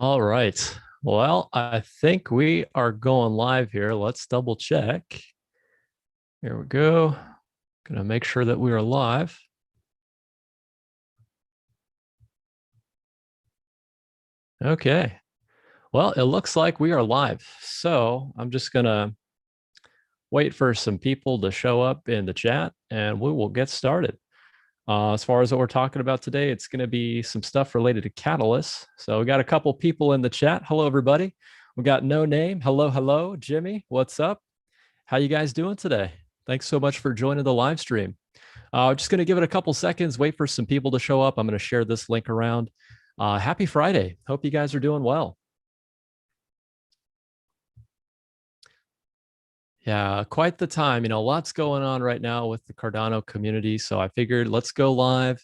All right. Well, I think we are going live here. Let's double check. Here we go. Gonna make sure that we are live. Okay. Well, it looks like we are live. So I'm just gonna wait for some people to show up in the chat and we will get started. As far as what we're talking about today, it's going to be some stuff related to Catalyst. So we got a couple people in the chat. Hello, everybody. We got No Name. Hello, hello. Jimmy, what's up? How you guys doing today? Thanks so much for joining the live stream. Just going to give it a couple seconds, wait for some people to show up. I'm going to share this link around. Happy Friday. Hope you guys are doing well. Yeah, quite the time. Lots going on right now with the Cardano community. So I figured let's go live.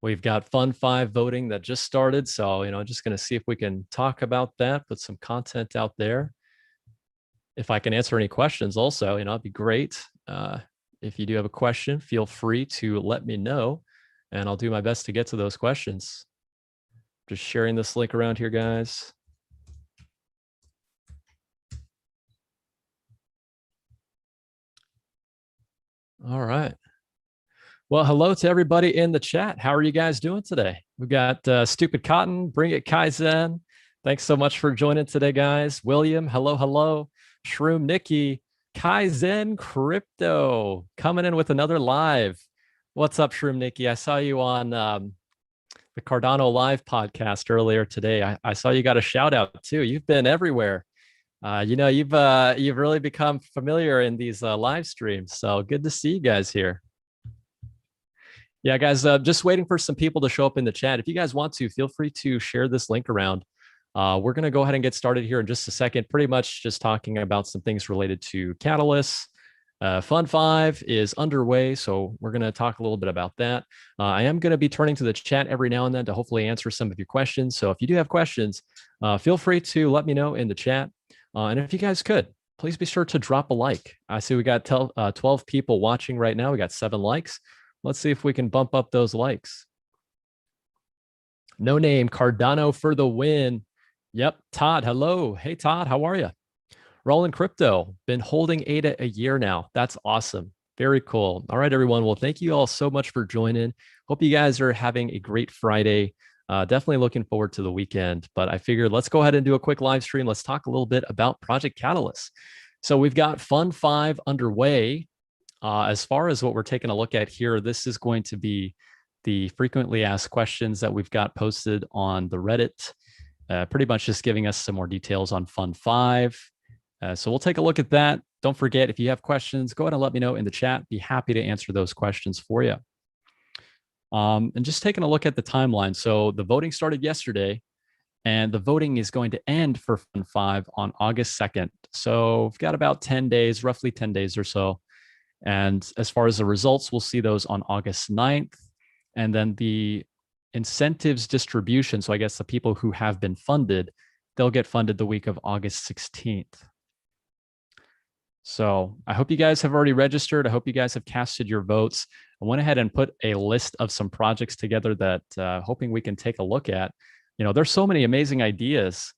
We've got Fund5 voting that just started. So, just going to see if we can talk about that, put some content out there. If I can answer any questions also, it'd be great. If you do have a question, feel free to let me know and I'll do my best to get to those questions. Just sharing this link around here, guys. All right. Well, hello to everybody in the chat. How are you guys doing today? We've got Stupid Cotton, Bring It Kaizen. Thanks so much for joining today, guys. William, hello, hello. Shroom Nikki, Kaizen Crypto, coming in with another live. What's up, Shroom Nikki? I saw you on the Cardano Live podcast earlier today. I saw you got a shout out too. You've been everywhere. You've really become familiar in these live streams. So good to see you guys here. Yeah, guys, just waiting for some people to show up in the chat. If you guys want to, feel free to share this link around. We're going to go ahead and get started here in just a second, pretty much just talking about some things related to Catalyst. Fund5 is underway, so we're going to talk a little bit about that. I am going to be turning to the chat every now and then to hopefully answer some of your questions. So if you do have questions, feel free to let me know in the chat. And if you guys could, please be sure to drop a like. I see we got 12 people watching right now. We got 7 likes. Let's see if we can bump up those likes. No Name, Cardano for the win. Yep, Todd, hello. Hey, Todd, how are you? Rolling Crypto, been holding ADA a year now. That's awesome. Very cool. All right, everyone. Well, thank you all so much for joining. Hope you guys are having a great Friday. Definitely looking forward to the weekend, but I figured let's go ahead and do a quick live stream. Let's talk a little bit about Project Catalyst. So we've got Fund5 underway. As far as what we're taking a look at here, this is going to be the frequently asked questions that we've got posted on the Reddit, pretty much just giving us some more details on Fund5. So we'll take a look at that. Don't forget, if you have questions, go ahead and let me know in the chat. Be happy to answer those questions for you. And just taking a look at the timeline. So the voting started yesterday, and the voting is going to end for Fund5 on August 2nd. So we've got about 10 days, roughly 10 days or so. And as far as the results, we'll see those on August 9th. And then the incentives distribution, so I guess the people who have been funded, they'll get funded the week of August 16th. So I hope you guys have already registered. I hope you guys have casted your votes. I went ahead and put a list of some projects together that hoping we can take a look at. There's so many amazing ideas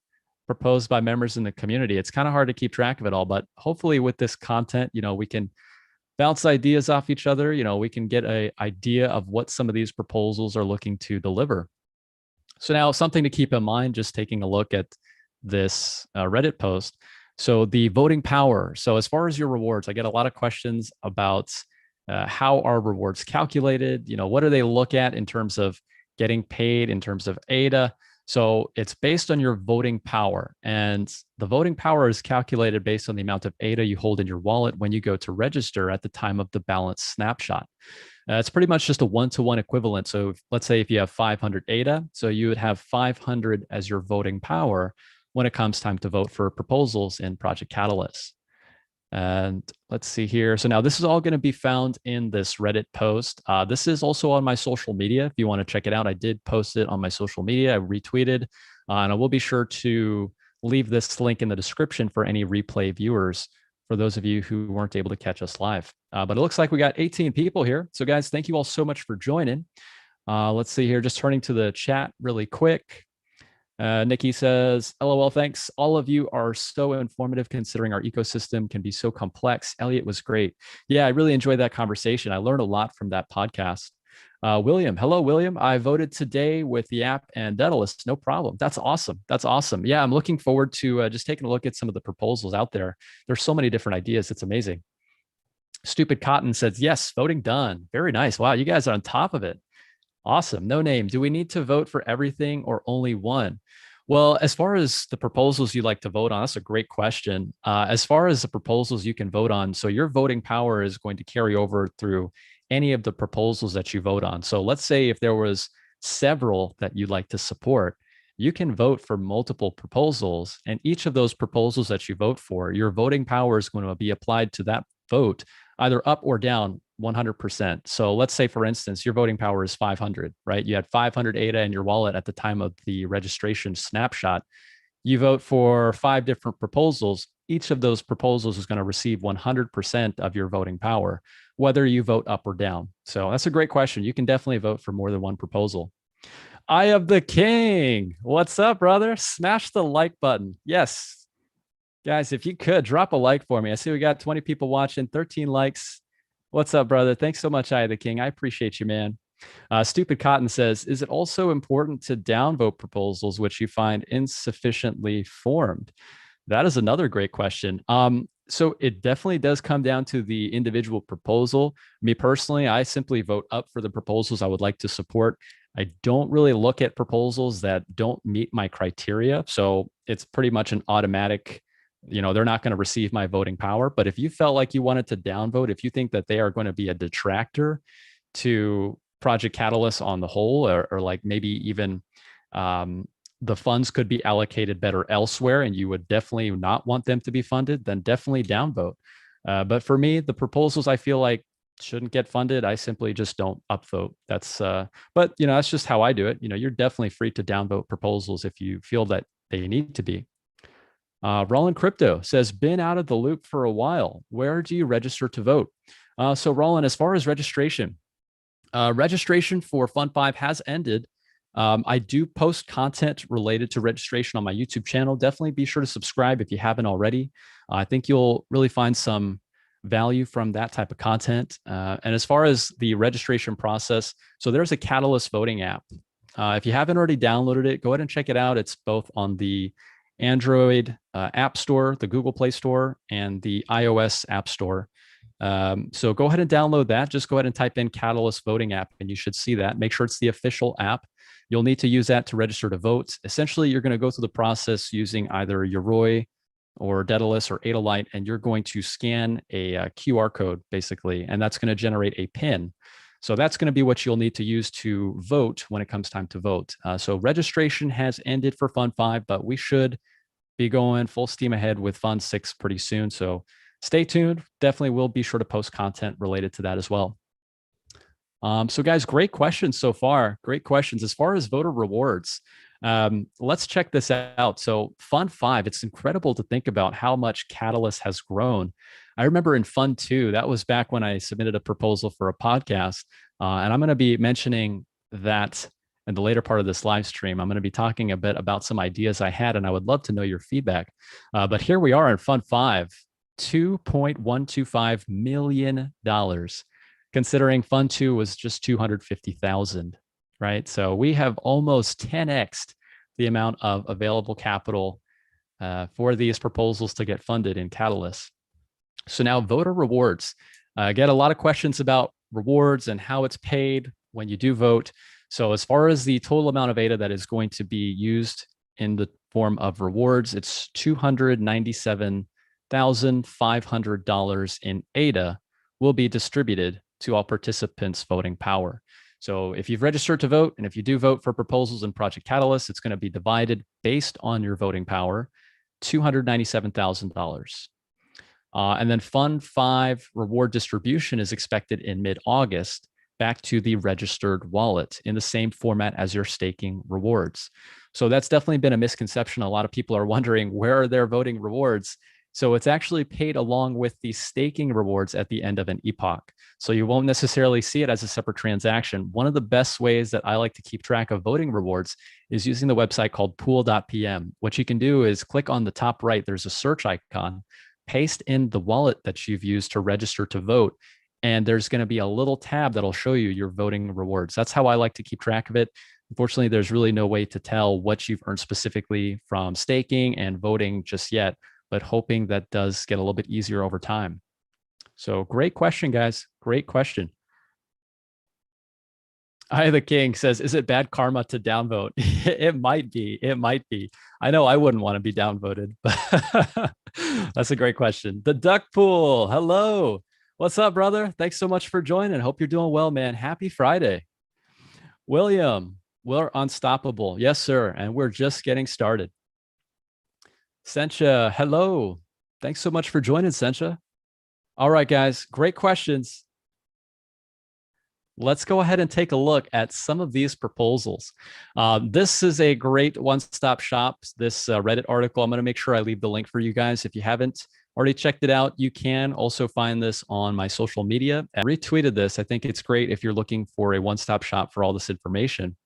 proposed by members in the community. It's kind of hard to keep track of it all, but hopefully with this content, we can bounce ideas off each other. We can get an idea of what some of these proposals are looking to deliver. So now something to keep in mind, just taking a look at this Reddit post. So the voting power. So as far as your rewards, I get a lot of questions about how are rewards calculated? What do they look at in terms of getting paid, in terms of ADA? So it's based on your voting power, and the voting power is calculated based on the amount of ADA you hold in your wallet when you go to register at the time of the balance snapshot. It's pretty much just a one-to-one equivalent. So let's say if you have 500 ADA, so you would have 500 as your voting power when it comes time to vote for proposals in Project Catalyst. And let's see here. So now this is all going to be found in this Reddit post. This is also on my social media. If you want to check it out, I did post it on my social media. I retweeted, and I will be sure to leave this link in the description for any replay viewers, for those of you who weren't able to catch us live. But it looks like we got 18 people here. So guys, thank you all so much for joining. Let's see here, just turning to the chat really quick. Nikki says, LOL, thanks. All of you are so informative considering our ecosystem can be so complex. Elliot was great. Yeah, I really enjoyed that conversation. I learned a lot from that podcast. William, hello, William. I voted today with the app and Daedalus. No problem. That's awesome. That's awesome. Yeah, I'm looking forward to just taking a look at some of the proposals out there. There's so many different ideas. It's amazing. Stupid Cotton says, yes, voting done. Very nice. Wow, you guys are on top of it. Awesome. No name. Do we need to vote for everything or only one? Well, as far as the proposals you'd like to vote on, that's a great question. As far as the proposals you can vote on, so your voting power is going to carry over through any of the proposals that you vote on. So let's say if there was several that you'd like to support, you can vote for multiple proposals, and each of those proposals that you vote for, your voting power is going to be applied to that vote, either up or down 100%. So let's say, for instance, your voting power is 500, right? You had 500 ADA in your wallet at the time of the registration snapshot. You vote for 5 different proposals. Each of those proposals is going to receive 100% of your voting power, whether you vote up or down. So that's a great question. You can definitely vote for more than one proposal. Eye of the King. What's up, brother? Smash the like button. Yes. Guys, if you could drop a like for me. I see we got 20 people watching, 13 likes. What's up, brother? Thanks so much, Eye of the King. I appreciate you, man. Stupid Cotton says, is it also important to downvote proposals which you find insufficiently formed? That is another great question. So it definitely does come down to the individual proposal. Me personally, I simply vote up for the proposals I would like to support. I don't really look at proposals that don't meet my criteria. So it's pretty much an automatic, they're not going to receive my voting power. But if you felt like you wanted to downvote, if you think that they are going to be a detractor to Project Catalyst on the whole, or like maybe even the funds could be allocated better elsewhere and you would definitely not want them to be funded, then definitely downvote. But for me, the proposals I feel like shouldn't get funded, I simply just don't upvote. But that's just how I do it. You're definitely free to downvote proposals if you feel that they need to be. Roland Crypto says, been out of the loop for a while. Where do you register to vote? So Roland, as far as registration for Fund5 has ended. I do post content related to registration on my YouTube channel. Definitely be sure to subscribe if you haven't already. I think you'll really find some value from that type of content. And as far as the registration process, so there's a Catalyst voting app. If you haven't already downloaded it, go ahead and check it out. It's both on the Android App Store, the Google Play Store, and the iOS App Store. So go ahead and download that. Just go ahead and type in Catalyst voting app and you should see that. Make sure it's the official app. You'll need to use that to register to vote. Essentially, you're going to go through the process using either Yoroi or Daedalus or Adalite, and you're going to scan a QR code basically, and that's going to generate a PIN. So that's going to be what you'll need to use to vote when it comes time to vote. So registration has ended for Fund5, but we should be going full steam ahead with Fund6 pretty soon. So stay tuned. Definitely will be sure to post content related to that as well. So guys, great questions so far. Great questions. As far as voter rewards, let's check this out. So Fund5, it's incredible to think about how much Catalyst has grown. I remember in Fund2, that was back when I submitted a proposal for a podcast. And I'm going to be mentioning that in the later part of this live stream. I'm going to be talking a bit about some ideas I had, and I would love to know your feedback. But here we are in Fund5, $2.125 million. Considering Fund2 was just 250,000, right? So we have almost 10x'd the amount of available capital for these proposals to get funded in Catalyst. So now voter rewards. Get a lot of questions about rewards and how it's paid when you do vote. So as far as the total amount of ADA that is going to be used in the form of rewards, it's $297,500 in ADA will be distributed to all participants' voting power. So if you've registered to vote, and if you do vote for proposals in Project Catalyst, it's going to be divided based on your voting power, $297,000. And then Fund5 reward distribution is expected in mid-August back to the registered wallet in the same format as your staking rewards. So that's definitely been a misconception. A lot of people are wondering, where are their voting rewards? So it's actually paid along with the staking rewards at the end of an epoch. So you won't necessarily see it as a separate transaction. One of the best ways that I like to keep track of voting rewards is using the website called pool.pm. What you can do is click on the top right, there's a search icon, paste in the wallet that you've used to register to vote, and there's going to be a little tab that'll show you your voting rewards. That's how I like to keep track of it. Unfortunately, there's really no way to tell what you've earned specifically from staking and voting just yet, but hoping that does get a little bit easier over time. So great question, guys. Great question. I the King says, is it bad karma to downvote? It might be. It might be. I know I wouldn't want to be downvoted, but that's a great question. The Duck Pool. Hello. What's up, brother? Thanks so much for joining. Hope you're doing well, man. Happy Friday. William, we're unstoppable. Yes, sir. And we're just getting started. Sencha, hello. Thanks so much for joining, Sencha. All right, guys. Great questions. Let's go ahead and take a look at some of these proposals. This is a great one-stop shop. This Reddit article, I'm going to make sure I leave the link for you guys. If you haven't already checked it out, you can also find this on my social media. I retweeted this. I think it's great if you're looking for a one-stop shop for all this information.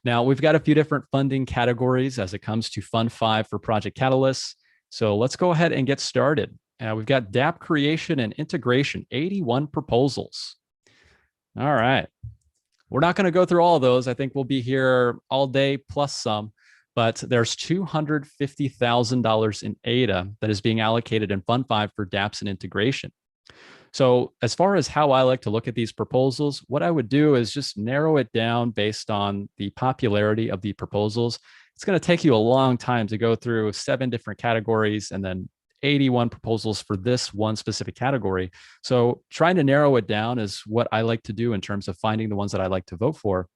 Now, we've got a few different funding categories as it comes to Fund5 for Project Catalyst. So let's go ahead and get started. We've got dApp creation and integration, 81 proposals. All right. We're not going to go through all of those. I think we'll be here all day plus some, but there's $250,000 in ADA that is being allocated in Fund5 for dApps and integration. So as far as how I like to look at these proposals, what I would do is just narrow it down based on the popularity of the proposals. It's going to take you a long time to go through 7 different categories and then 81 proposals for this one specific category. So trying to narrow it down is what I like to do in terms of finding the ones that I like to vote for.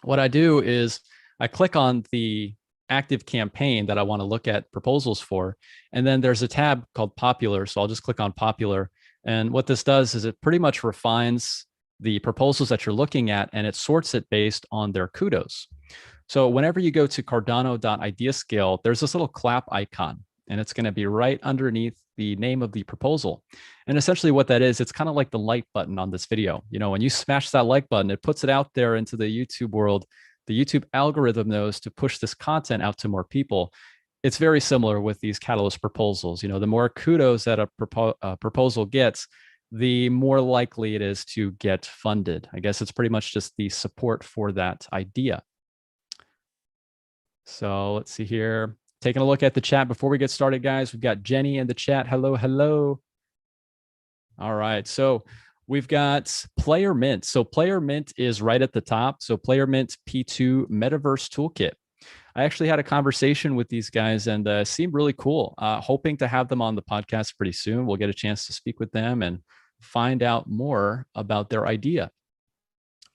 What I do is I click on the active campaign that I want to look at proposals for, and then there's a tab called popular. So I'll just click on popular. And what this does is it pretty much refines the proposals that you're looking at, and it sorts it based on their kudos. So whenever you go to Cardano.ideascale, there's this little clap icon, and it's going to be right underneath the name of the proposal. And essentially what that is, it's kind of like the like button on this video. You know, when you smash that like button, it puts it out there into the YouTube world. The YouTube algorithm knows to push this content out to more people. It's very similar with these Catalyst proposals. You know, the more kudos that a proposal gets, the more likely it is to get funded. I guess it's pretty much just the support for that idea. So let's see here. Taking a look at the chat before we get started, guys. We've got Jenny in the chat. Hello, hello. All right. So we've got Player Mint. So Player Mint is right at the top. So Player Mint P2 Metaverse Toolkit. I actually had a conversation with these guys and seemed really cool. Hoping to have them on the podcast pretty soon. We'll get a chance to speak with them and find out more about their idea.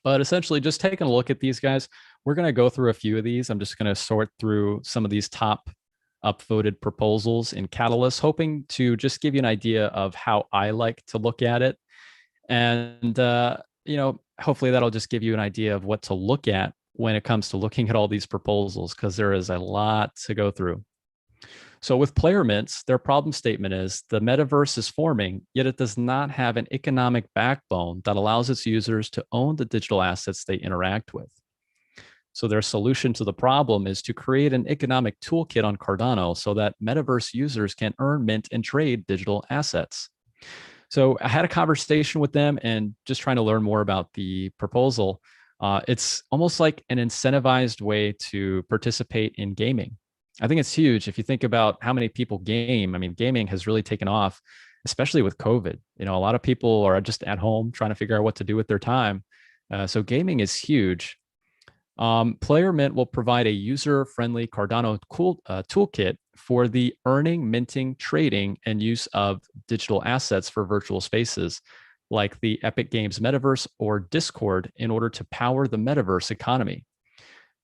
But essentially, just taking a look at these guys, we're going to go through a few of these. I'm just going to sort through some of these top upvoted proposals in Catalyst, hoping to just give you an idea of how I like to look at it. And, you know, hopefully that'll just give you an idea of what to look at when it comes to looking at all these proposals, because there is a lot to go through. So with Player Mints, their problem statement is the metaverse is forming, yet it does not have an economic backbone that allows its users to own the digital assets they interact with. So their solution to the problem is to create an economic toolkit on Cardano so that metaverse users can earn, mint, and trade digital assets. So I had a conversation with them and just trying to learn more about the proposal. It's almost like an incentivized way to participate in gaming. I think it's huge. If you think about how many people game, I mean, gaming has really taken off, especially with COVID. You know, a lot of people are just at home trying to figure out what to do with their time. So gaming is huge. Player Mint will provide a user-friendly Cardano toolkit for the earning, minting, trading, and use of digital assets for virtual spaces like the Epic Games Metaverse or Discord in order to power the metaverse economy.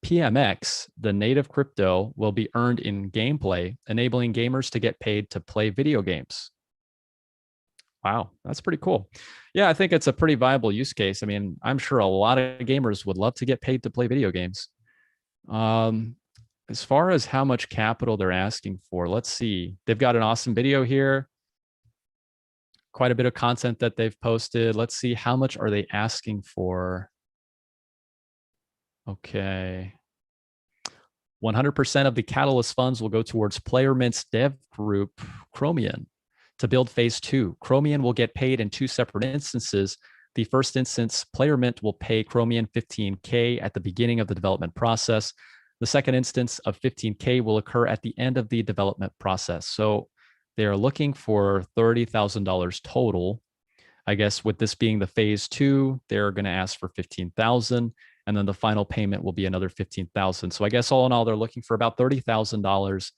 PMX, the native crypto, will be earned in gameplay, enabling gamers to get paid to play video games. Wow, that's pretty cool. Yeah, I think it's a pretty viable use case. I mean, I'm sure a lot of gamers would love to get paid to play video games. as far as how much capital they're asking for, let's see. They've got an awesome video here, quite a bit of content that they've posted. Let's see, how much are they asking for? Okay. 100% of the Catalyst funds will go towards PlayerMint's dev group, Chromium, to build phase 2. Chromium will get paid in 2 separate instances. The first instance, PlayerMint will pay Chromium 15K at the beginning of the development process. The second instance of 15K will occur at the end of the development process. So they're looking for $30,000 total. I guess with this being the phase 2, they're going to ask for 15,000, and then the final payment will be another 15,000. So I guess all in all, they're looking for about $30,000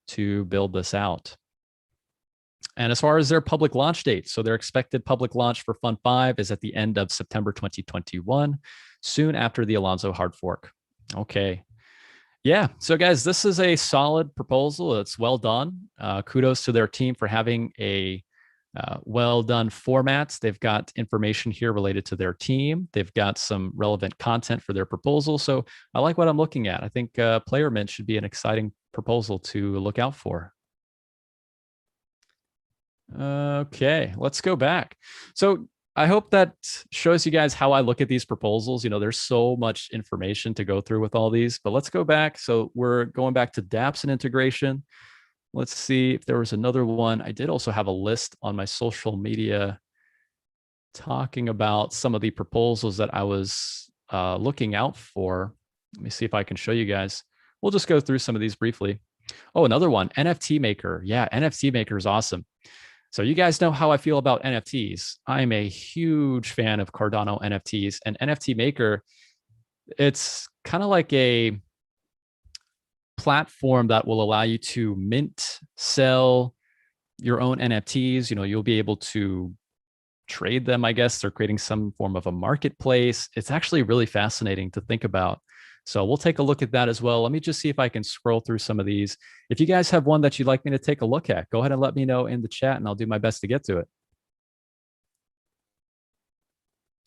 to build this out. And as far as their public launch date, so their expected public launch for Fund5 is at the end of September 2021, soon after the Alonzo hard fork. Okay. Yeah. So guys, this is a solid proposal. It's well done. Kudos to their team for having a well done formats. They've got information here related to their team. They've got some relevant content for their proposal. So I like what I'm looking at. I think PlayerMint should be an exciting proposal to look out for. Okay, let's go back. So I hope that shows you guys how I look at these proposals. You know, there's so much information to go through with all these, but let's go back. So we're going back to dApps and integration. Let's see if there was another one. I did also have a list on my social media talking about some of the proposals that I was looking out for. Let me see if I can show you guys. We'll just go through some of these briefly. Oh, another one, Nft Maker. Yeah, Nft Maker is awesome. So you guys know how I feel about NFTs. I'm a huge fan of Cardano NFTs, and Nft Maker, it's kind of like a platform that will allow you to mint, sell your own NFTs. You know, you'll be able to trade them, I guess. They're creating some form of a marketplace. It's actually really fascinating to think about. So we'll take a look at that as well. Let me just see if I can scroll through some of these. If you guys have one that you'd like me to take a look at, go ahead and let me know in the chat and I'll do my best to get to it.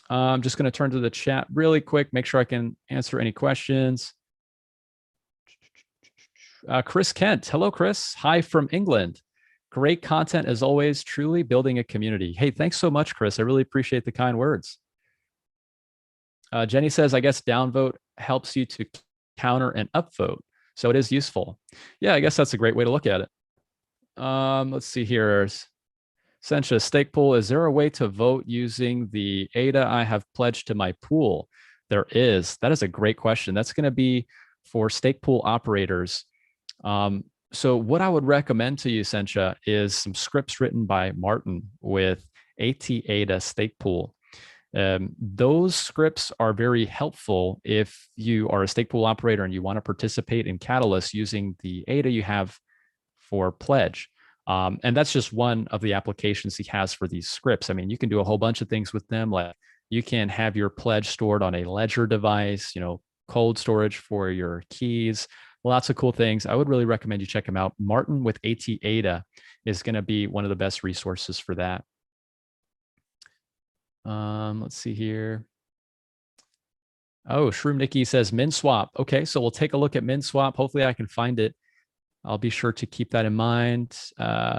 I'm just going to turn to the chat really quick, make sure I can answer any questions. Chris Kent. Hello, Chris. Hi from England. Great content as always, truly building a community. Hey, thanks so much, Chris. I really appreciate the kind words. Jenny says, I guess downvote helps you to counter an upvote. So it is useful. Yeah, I guess that's a great way to look at it. Let's see here. Sencha, stake pool, is there a way to vote using the ADA I have pledged to my pool? There is. That is a great question. That's going to be for stake pool operators. So what I would recommend to you, Sencha, is some scripts written by Martin with AT-ADA stake pool. Those scripts are very helpful if you are a stake pool operator and you want to participate in Catalyst using the ADA you have for pledge. And that's just one of the applications he has for these scripts. I mean, you can do a whole bunch of things with them. Like you can have your pledge stored on a ledger device, you know, cold storage for your keys, lots of cool things. I would really recommend you check him out. Martin with AT-ADA is going to be one of the best resources for that. Let's see here. Oh, Shroom Nikki says Minswap. Okay, so we'll take a look at Minswap. Hopefully I can find it. I'll be sure to keep that in mind.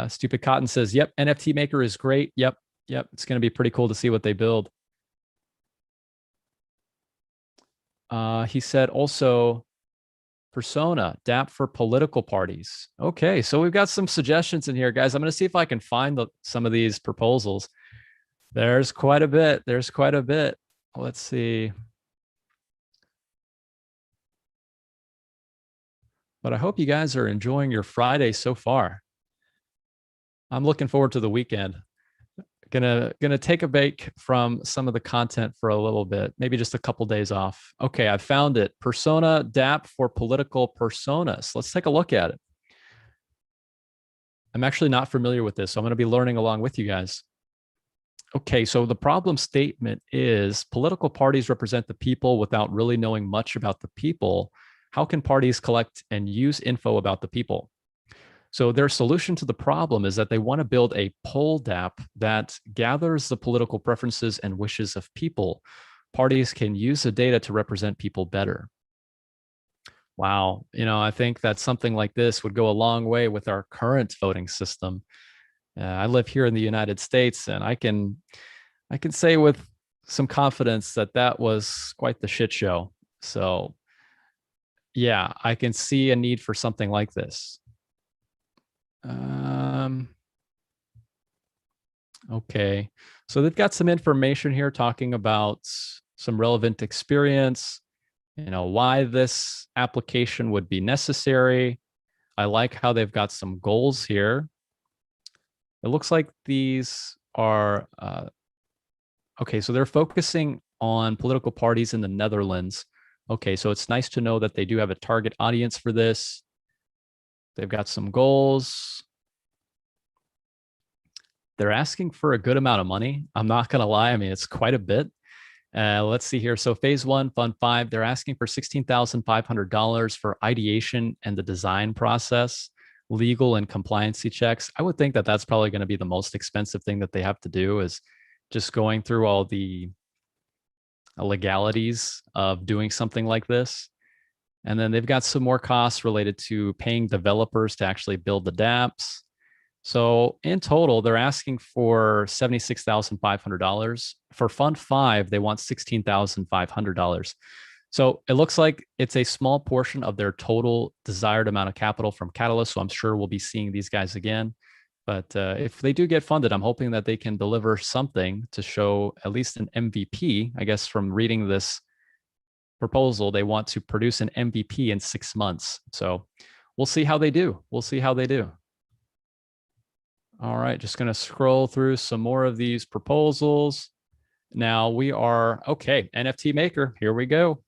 Stupid Cotton says, yep, Nft Maker is great. Yep. It's going to be pretty cool to see what they build. He said also Persona, dApp for political parties. Okay, so we've got some suggestions in here, guys. I'm going to see if I can find some of these proposals. There's quite a bit. Let's see. But I hope you guys are enjoying your Friday so far. I'm looking forward to the weekend. Gonna take a break from some of the content for a little bit, maybe just a couple days off. Okay, I found it. Persona dApp for political personas. Let's take a look at it. I'm actually not familiar with this, so I'm going to be learning along with you guys. Okay, so the problem statement is political parties represent the people without really knowing much about the people. How can parties collect and use info about the people? So their solution to the problem is that they want to build a poll dApp that gathers the political preferences and wishes of people. Parties can use the data to represent people better. Wow. I think that something like this would go a long way with our current voting system. I live here in the United States, and I can say with some confidence that that was quite the shit show. So, yeah, I can see a need for something like this. Um, okay. So they've got some information here talking about some relevant experience, why this application would be necessary. I like how they've got some goals here. It looks like these are okay, so they're focusing on political parties in the Netherlands. Okay, so it's nice to know that they do have a target audience for this. They've got some goals. They're asking for a good amount of money. I'm not going to lie. I mean, it's quite a bit. Let's see here. So phase one, Fund 5, they're asking for $16,500 for ideation and the design process, legal and compliancy checks. I would think that that's probably going to be the most expensive thing that they have to do, is just going through all the legalities of doing something like this. And then they've got some more costs related to paying developers to actually build the dApps. So in total, they're asking for $76,500. For Fund 5, they want $16,500. So it looks like it's a small portion of their total desired amount of capital from Catalyst. So I'm sure we'll be seeing these guys again. But if they do get funded, I'm hoping that they can deliver something to show at least an MVP. I guess from reading this proposal, they want to produce an MVP in 6 months. So we'll see how they do. We'll see how they do. All right, just going to scroll through some more of these proposals. Now we are, okay, NFT Maker, here we go.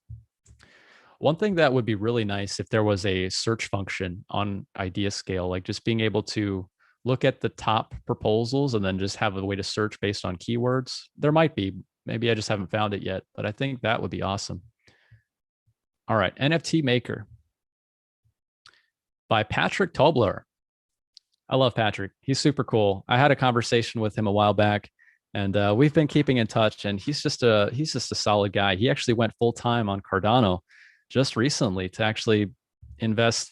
One thing that would be really nice if there was a search function on Idea Scale, like just being able to look at the top proposals and then just have a way to search based on keywords. There might be, maybe I just haven't found it yet, but I think that would be awesome. All right, NFT Maker by Patrick Tobler. I love Patrick. He's super cool. I had a conversation with him a while back, and we've been keeping in touch. And he's just a solid guy. He actually went full time on Cardano just recently to actually invest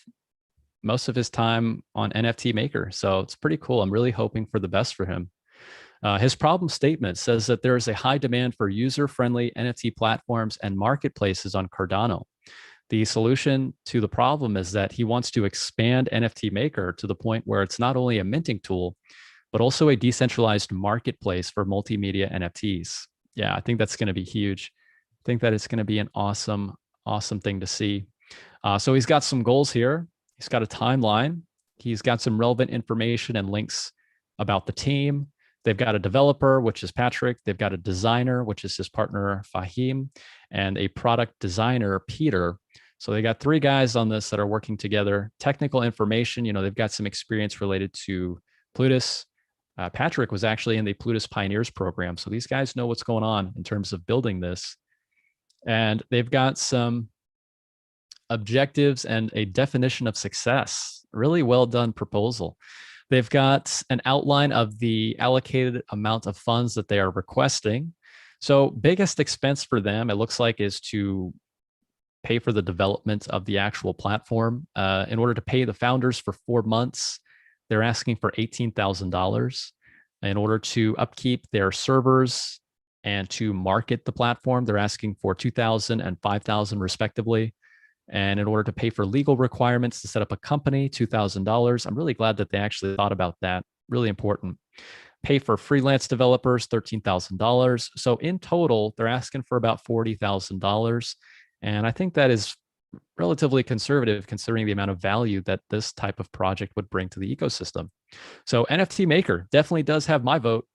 most of his time on NFT Maker. So it's pretty cool. I'm really hoping for the best for him. His problem statement says that there is a high demand for user-friendly NFT platforms and marketplaces on Cardano. The solution to the problem is that he wants to expand NFT Maker to the point where it's not only a minting tool, but also a decentralized marketplace for multimedia NFTs. Yeah, I think that's going to be huge. I think that it's going to be an awesome, awesome thing to see. So he's got some goals here. He's got a timeline. He's got some relevant information and links about the team. They've got a developer, which is Patrick. They've got a designer, which is his partner, Fahim, and a product designer, Peter. So they got 3 guys on this that are working together. Technical information, they've got some experience related to Plutus. Patrick was actually in the Plutus Pioneers program. So these guys know what's going on in terms of building this. And they've got some objectives and a definition of success. Really well done proposal. They've got an outline of the allocated amount of funds that they are requesting. So biggest expense for them, it looks like, is to pay for the development of the actual platform. In order to pay the founders for 4 months, they're asking for $18,000. In order to upkeep their servers and to market the platform, they're asking for $2,000 and $5,000 respectively. And in order to pay for legal requirements to set up a company, $2,000. I'm really glad that they actually thought about that. Really important. Pay for freelance developers, $13,000. So in total, they're asking for about $40,000. And I think that is relatively conservative considering the amount of value that this type of project would bring to the ecosystem. So NFT Maker definitely does have my vote.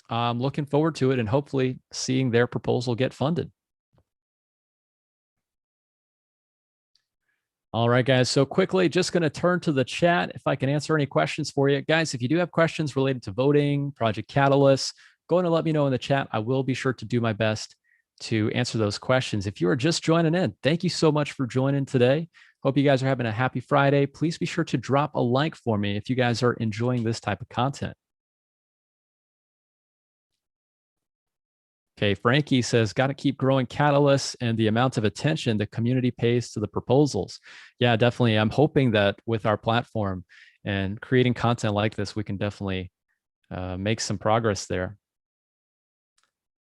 I'm looking forward to it and hopefully seeing their proposal get funded. All right, guys. So quickly, just going to turn to the chat if I can answer any questions for you. Guys, if you do have questions related to voting, Project Catalyst, go ahead and let me know in the chat. I will be sure to do my best to answer those questions. If you are just joining in, thank you so much for joining today. Hope you guys are having a happy Friday. Please be sure to drop a like for me if you guys are enjoying this type of content. Okay, Frankie says, got to keep growing Catalyst and the amount of attention the community pays to the proposals. Yeah, definitely. I'm hoping that with our platform and creating content like this, we can definitely make some progress there.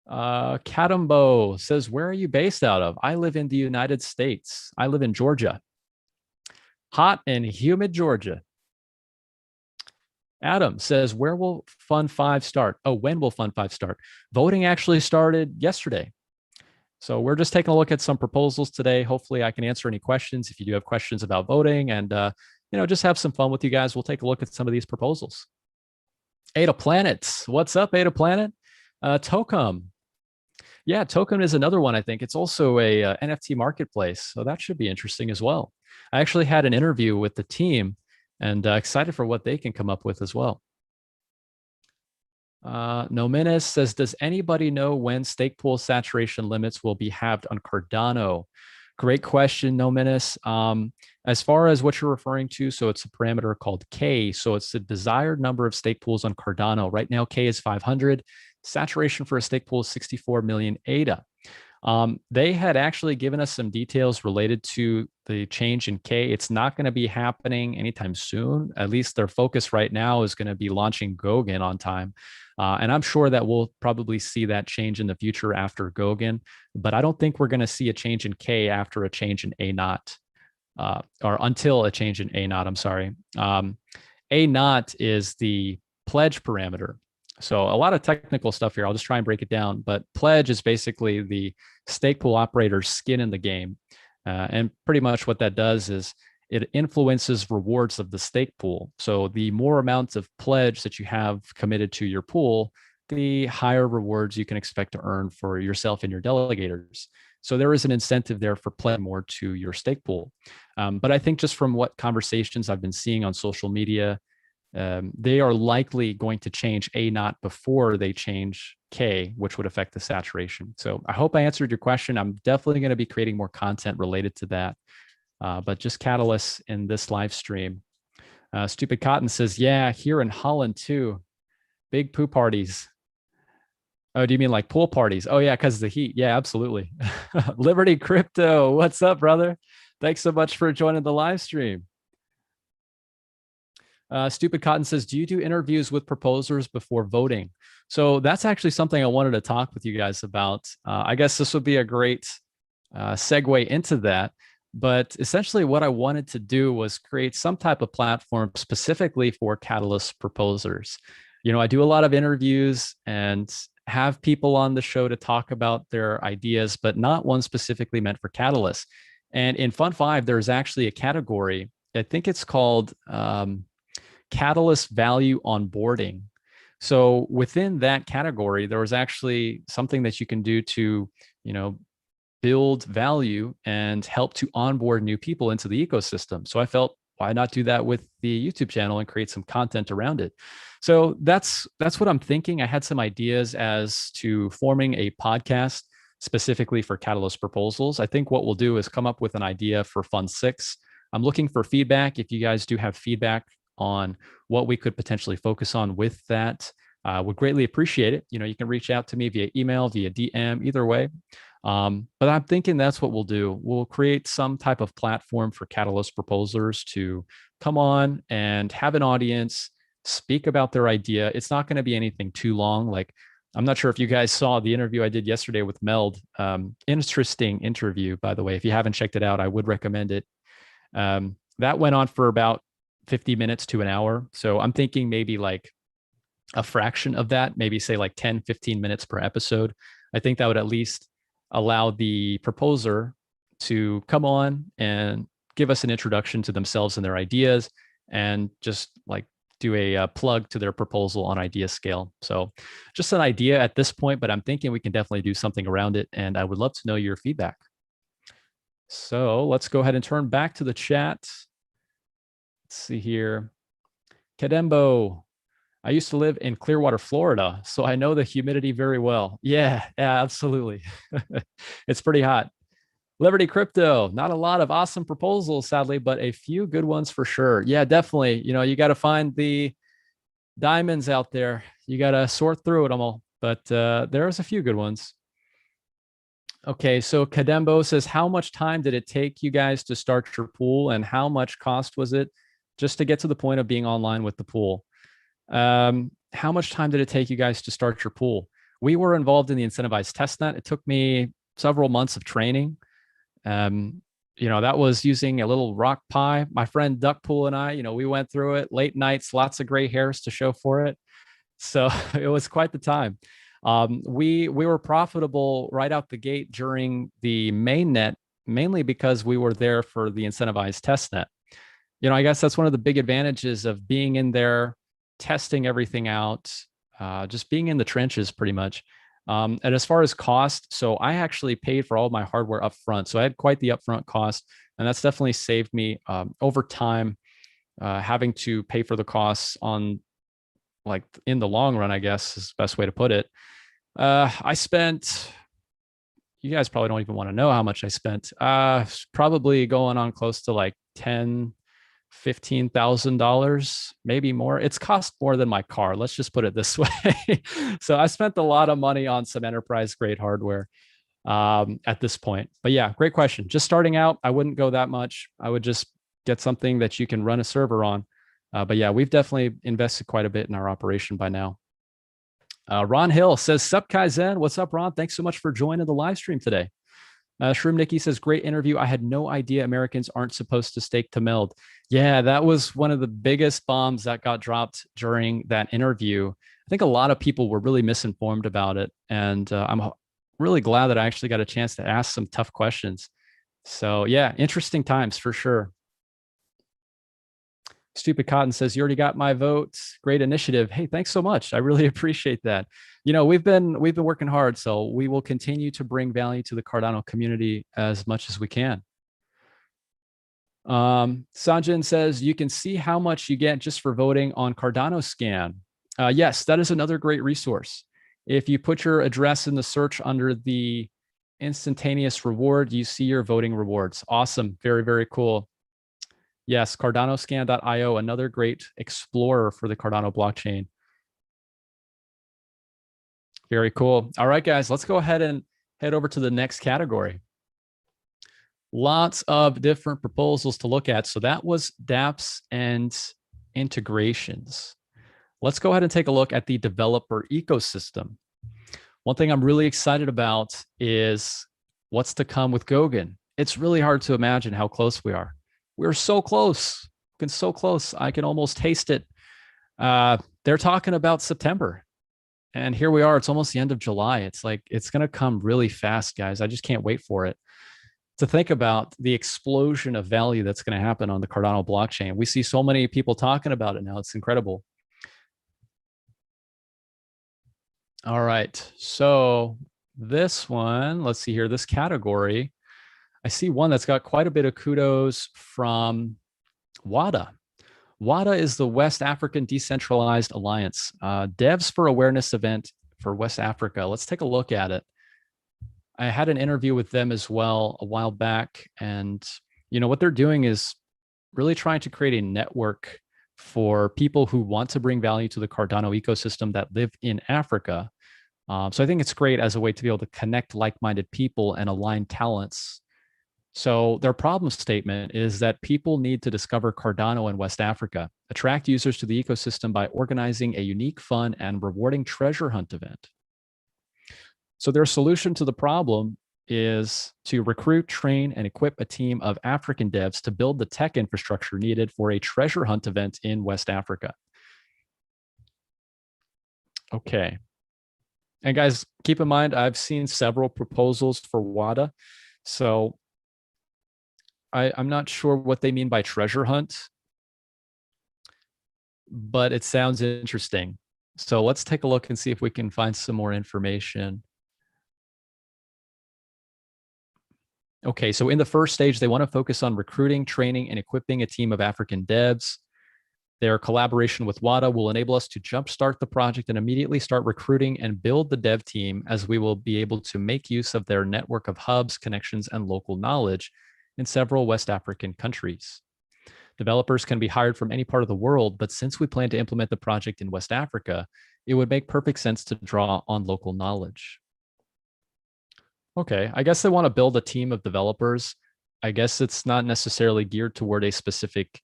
Katambo says, where are you based out of? I live in the United States. I live in Georgia. Hot and humid Georgia. Adam says, where will Fund5 start? Oh, when will Fund5 start? Voting actually started yesterday. So we're just taking a look at some proposals today. Hopefully I can answer any questions if you do have questions about voting and, just have some fun with you guys. We'll take a look at some of these proposals. Ada Planets. What's up, Ada Planet? Tokum. Yeah, Tokum is another one, I think. It's also a NFT marketplace. So that should be interesting as well. I actually had an interview with the team and excited for what they can come up with as well. Nominus says, does anybody know when stake pool saturation limits will be halved on Cardano? Great question, Nominus. As far as what you're referring to, so it's a parameter called K. So it's the desired number of stake pools on Cardano. Right now, K is 500. Saturation for a stake pool is 64 million ADA. They had actually given us some details related to the change in K. It's not going to be happening anytime soon. At least their focus right now is going to be launching Goguen on time. And I'm sure that we'll probably see that change in the future after Goguen, but I don't think we're going to see a change in K after a change in A naught, or until a change in A naught, I'm sorry. A naught is the pledge parameter. So a lot of technical stuff here. I'll just try and break it down. But pledge is basically the stake pool operator's skin in the game. And pretty much what that does is it influences rewards of the stake pool. So the more amounts of pledge that you have committed to your pool, the higher rewards you can expect to earn for yourself and your delegators. So there is an incentive there for pledging more to your stake pool. But I think just from what conversations I've been seeing on social media, they are likely going to change A naught before they change K, which would affect the saturation. So I hope I answered your question. I'm definitely going to be creating more content related to that. But just catalysts in this live stream. Stupid Cotton says, yeah, here in Holland too. Big poo parties. Oh, do you mean like pool parties? Oh, yeah, because of the heat. Yeah, absolutely. Liberty Crypto. What's up, brother? Thanks so much for joining the live stream. Stupid Cotton says, do you do interviews with proposers before voting? So that's actually something I wanted to talk with you guys about. I guess this would be a great segue into that. But essentially what I wanted to do was create some type of platform specifically for Catalyst proposers. I do a lot of interviews and have people on the show to talk about their ideas, but not one specifically meant for Catalyst. And in Fund5, there's actually a category, I think it's called Catalyst Value Onboarding. So within that category, there was actually something that you can do to, build value and help to onboard new people into the ecosystem. So I felt, why not do that with the YouTube channel and create some content around it? So that's what I'm thinking. I had some ideas as to forming a podcast specifically for Catalyst proposals. I think what we'll do is come up with an idea for Fund6. I'm looking for feedback. If you guys do have feedback on what we could potentially focus on with that, would greatly appreciate it. You can reach out to me via email, via DM, either way. But I'm thinking that's what we'll do. We'll create some type of platform for Catalyst proposers to come on and have an audience, speak about their idea. It's not going to be anything too long. Like, I'm not sure if you guys saw the interview I did yesterday with Meld. Interesting interview, by the way. If you haven't checked it out, I would recommend it. That went on for about 50 minutes to an hour. So I'm thinking maybe like a fraction of that, maybe say like 10, 15 minutes per episode. I think that would at least allow the proposer to come on and give us an introduction to themselves and their ideas, and just like do a plug to their proposal on idea scale. So just an idea at this point, but I'm thinking we can definitely do something around it, and I would love to know your feedback. So let's go ahead and turn back to the chat. Let's see here. Kadembo, I used to live in Clearwater, Florida, so I know the humidity very well. Yeah, absolutely. It's pretty hot. Liberty Crypto, not a lot of awesome proposals, sadly, but a few good ones for sure. Yeah, definitely. You got to find the diamonds out there. You got to sort through it all. but there's a few good ones. Okay, so Kadembo says, how much time did it take you guys to start your pool, and how much cost was it just to get to the point of being online with the pool? How much time did it take you guys to start your pool? We were involved in the incentivized testnet. It took me several months of training. That was using a little rock pie. My friend Duckpool and I, we went through it late nights, lots of gray hairs to show for it. So it was quite the time. We were profitable right out the gate during the mainnet, mainly because we were there for the incentivized testnet. I guess that's one of the big advantages of being in there, testing everything out, just being in the trenches pretty much. And as far as cost, so I actually paid for all my hardware up front. So I had quite the upfront cost, and that's definitely saved me over time having to pay for the costs on, like, in the long run, I guess is the best way to put it. I spent, you guys probably don't even want to know how much I spent. Probably going on close to like $15,000, maybe more. It's cost more than my car. Let's just put it this way. So I spent a lot of money on some enterprise grade hardware at this point. But yeah, great question. Just starting out, I wouldn't go that much. I would just get something that you can run a server on. But yeah, we've definitely invested quite a bit in our operation by now. Ron Hill says, Sup Kaizen. What's up, Ron? Thanks so much for joining the live stream today. Shroom Nikki says, great interview. I had no idea Americans aren't supposed to stake to meld. Yeah, that was one of the biggest bombs that got dropped during that interview. I think a lot of people were really misinformed about it. And I'm really glad that I actually got a chance to ask some tough questions. So yeah, interesting times for sure. Stupid Cotton says, you already got my vote. Great initiative. Hey, thanks so much. I really appreciate that. We've been working hard, so we will continue to bring value to the Cardano community as much as we can. Sanjin says, you can see how much you get just for voting on Cardano Scan. Yes, that is another great resource. If you put your address in the search under the instantaneous reward, you see your voting rewards. Awesome. Very, very cool. Yes, CardanoScan.io, another great explorer for the Cardano blockchain. Very cool. All right, guys, let's go ahead and head over to the next category. Lots of different proposals to look at. So that was dApps and integrations. Let's go ahead and take a look at the developer ecosystem. One thing I'm really excited about is what's to come with Goguen. It's really hard to imagine how close we are. We're so close. So close. I can almost taste it. They're talking about September. And here we are. It's almost the end of July. It's like, it's going to come really fast, guys. I just can't wait for it. To think about the explosion of value that's going to happen on the Cardano blockchain. We see so many people talking about it now. It's incredible. All right. So this one, let's see here, this category, I see one that's got quite a bit of kudos from WADA. WADA is the West African Decentralized Alliance, Devs for Awareness event for West Africa. Let's take a look at it. I had an interview with them as well a while back, and what they're doing is really trying to create a network for people who want to bring value to the Cardano ecosystem that live in Africa. So I think it's great as a way to be able to connect like-minded people and align talents. So their problem statement is that people need to discover Cardano in West Africa, attract users to the ecosystem by organizing a unique, fun, and rewarding treasure hunt event. So their solution to the problem is to recruit, train, and equip a team of African devs to build the tech infrastructure needed for a treasure hunt event in West Africa. Okay. And guys, keep in mind, I've seen several proposals for WADA. So I'm not sure what they mean by treasure hunt, but it sounds interesting. So let's take a look and see if we can find some more information. Okay, so in the first stage, they want to focus on recruiting, training, and equipping a team of African devs. Their collaboration with WADA will enable us to jumpstart the project and immediately start recruiting and build the dev team, as we will be able to make use of their network of hubs, connections, and local knowledge in several West African countries. Developers can be hired from any part of the world, but since we plan to implement the project in West Africa, it would make perfect sense to draw on local knowledge. Okay, I guess they want to build a team of developers. I guess it's not necessarily geared toward a specific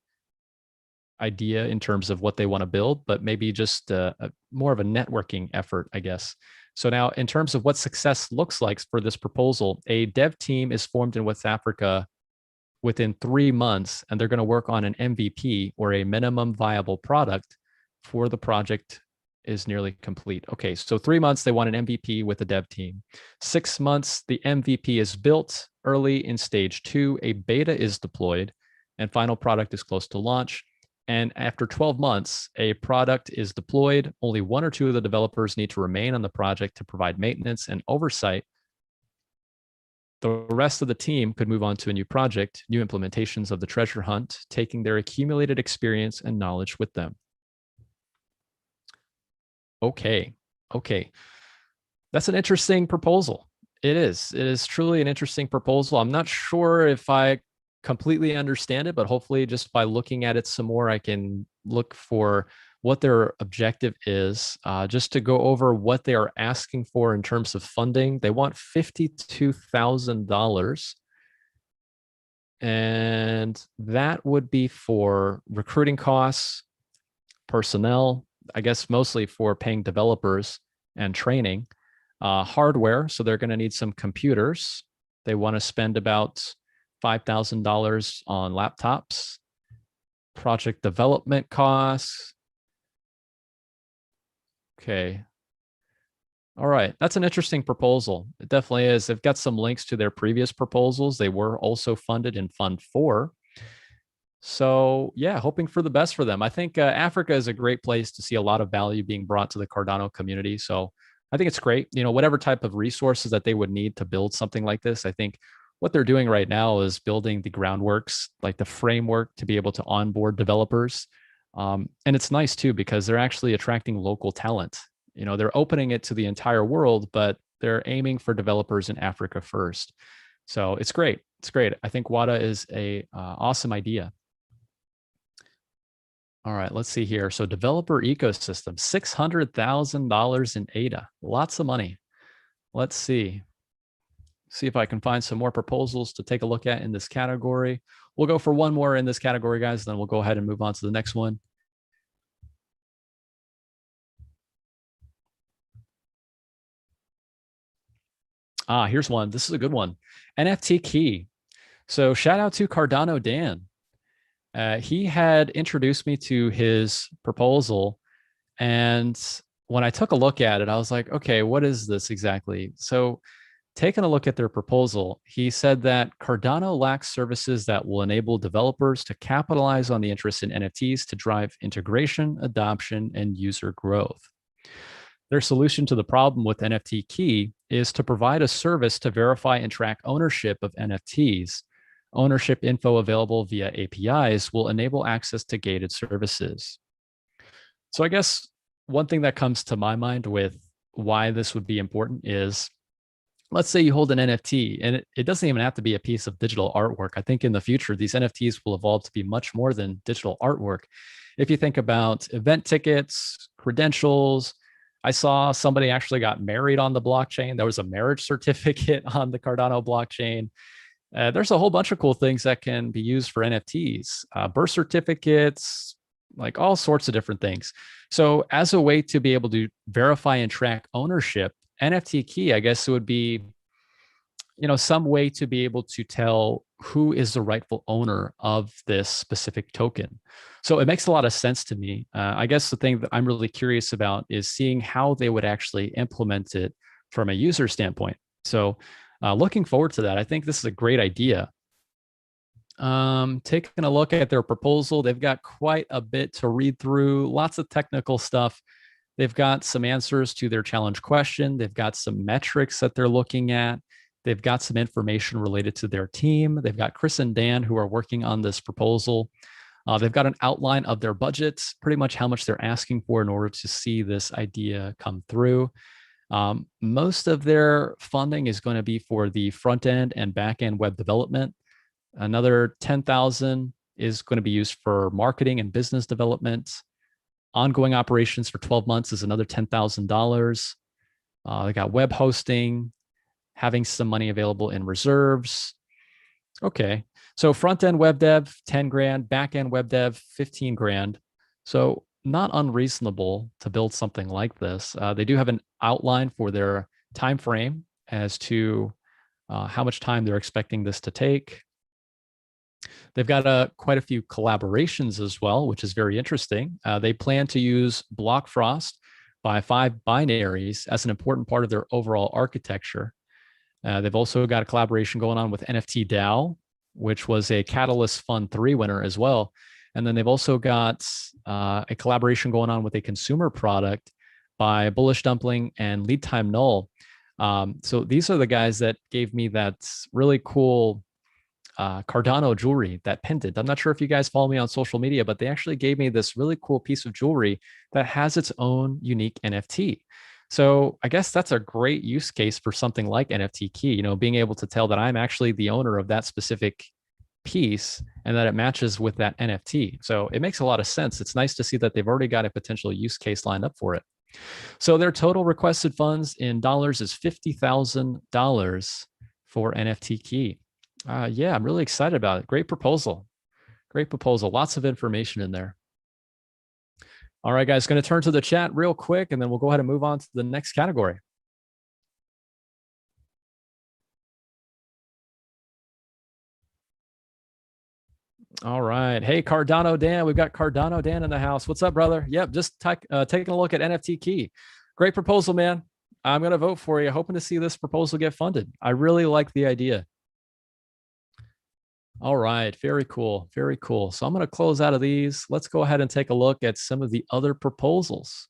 idea in terms of what they want to build, but maybe just more of a networking effort, I guess. So now in terms of what success looks like for this proposal, a dev team is formed in West Africa within 3 months, and they're going to work on an MVP, or a minimum viable product, for the project is nearly complete. Okay, so 3 months, they want an MVP with a dev team. 6 months, the MVP is built. Early in stage 2, a beta is deployed, and final product is close to launch. And after 12 months, a product is deployed. Only 1 or 2 of the developers need to remain on the project to provide maintenance and oversight. The rest of the team could move on to a new project, new implementations of the treasure hunt, taking their accumulated experience and knowledge with them. Okay. That's an interesting proposal. It is truly an interesting proposal. I'm not sure if I completely understand it, but hopefully just by looking at it some more, I can look for what their objective is. Just to go over what they are asking for in terms of funding, they want $52,000. And that would be for recruiting costs, personnel, I guess mostly for paying developers and training, hardware. So they're going to need some computers. They want to spend about $5,000 on laptops, project development costs. Okay. All right. That's an interesting proposal. It definitely is. They've got some links to their previous proposals. They were also funded in Fund5. So yeah, hoping for the best for them. I think Africa is a great place to see a lot of value being brought to the Cardano community. So I think it's great. Whatever type of resources that they would need to build something like this, I think what they're doing right now is building the groundworks, like the framework to be able to onboard developers. And it's nice too, because they're actually attracting local talent. They're opening it to the entire world, but they're aiming for developers in Africa first. So it's great. It's great. I think WADA is a awesome idea. All right, let's see here. So developer ecosystem, $600,000 in ADA, lots of money. Let's see if I can find some more proposals to take a look at in this category. We'll go for one more in this category, guys, then we'll go ahead and move on to the next one. Here's one. This is a good one. NFT key. So shout out to Cardano Dan. He had introduced me to his proposal, and when I took a look at it, I was like, okay, what is this exactly? So taking a look at their proposal, he said that Cardano lacks services that will enable developers to capitalize on the interest in NFTs to drive integration, adoption, and user growth. Their solution to the problem with NFT key is to provide a service to verify and track ownership of NFTs. Ownership info available via APIs will enable access to gated services. So I guess one thing that comes to my mind with why this would be important is, let's say you hold an NFT, and it doesn't even have to be a piece of digital artwork. I think in the future, these NFTs will evolve to be much more than digital artwork. If you think about event tickets, credentials, I saw somebody actually got married on the blockchain. There was a marriage certificate on the Cardano blockchain. There's a whole bunch of cool things that can be used for NFTs, birth certificates, like all sorts of different things. So as a way to be able to verify and track ownership, NFT key, I guess it would be, some way to be able to tell who is the rightful owner of this specific token. So it makes a lot of sense to me. I guess the thing that I'm really curious about is seeing how they would actually implement it from a user standpoint. So looking forward to that. I think this is a great idea. Taking a look at their proposal, they've got quite a bit to read through, lots of technical stuff. They've got some answers to their challenge question. They've got some metrics that they're looking at. They've got some information related to their team. They've got Chris and Dan who are working on this proposal. They've got an outline of their budgets, pretty much how much they're asking for in order to see this idea come through. Most of their funding is going to be for the front end and back end web development. Another 10,000 is going to be used for marketing and business development. Ongoing operations for 12 months is another $10,000. They got web hosting, having some money available in reserves. Okay. So front end web dev, 10 grand, back end web dev, 15 grand. So not unreasonable to build something like this. They do have an outline for their time frame as to how much time they're expecting this to take. They've got quite a few collaborations as well, which is very interesting. They plan to use Block Frost by 5 binaries as an important part of their overall architecture. They've also got a collaboration going on with NFT DAO, which was a Catalyst Fund 3 winner as well. And then they've also got a collaboration going on with a consumer product by Bullish Dumpling and Lead Time Null. So these are the guys that gave me that really cool Cardano jewelry, that pendant. I'm not sure if you guys follow me on social media, but they actually gave me this really cool piece of jewelry that has its own unique NFT. So I guess that's a great use case for something like NFT key, being able to tell that I'm actually the owner of that specific piece and that it matches with that NFT. So it makes a lot of sense. It's nice to see that they've already got a potential use case lined up for it. So their total requested funds in dollars is $50,000 for NFT key. Yeah, I'm really excited about it. Great proposal. Great proposal. Lots of information in there. All right, guys, going to turn to the chat real quick, and then we'll go ahead and move on to the next category. All right. Hey, Cardano Dan. We've got Cardano Dan in the house. What's up, brother? Yep, just taking a look at NFT key. Great proposal, man. I'm going to vote for you, hoping to see this proposal get funded. I really like the idea. All right, very cool, very cool. So I'm going to close out of these. Let's go ahead and take a look at some of the other proposals.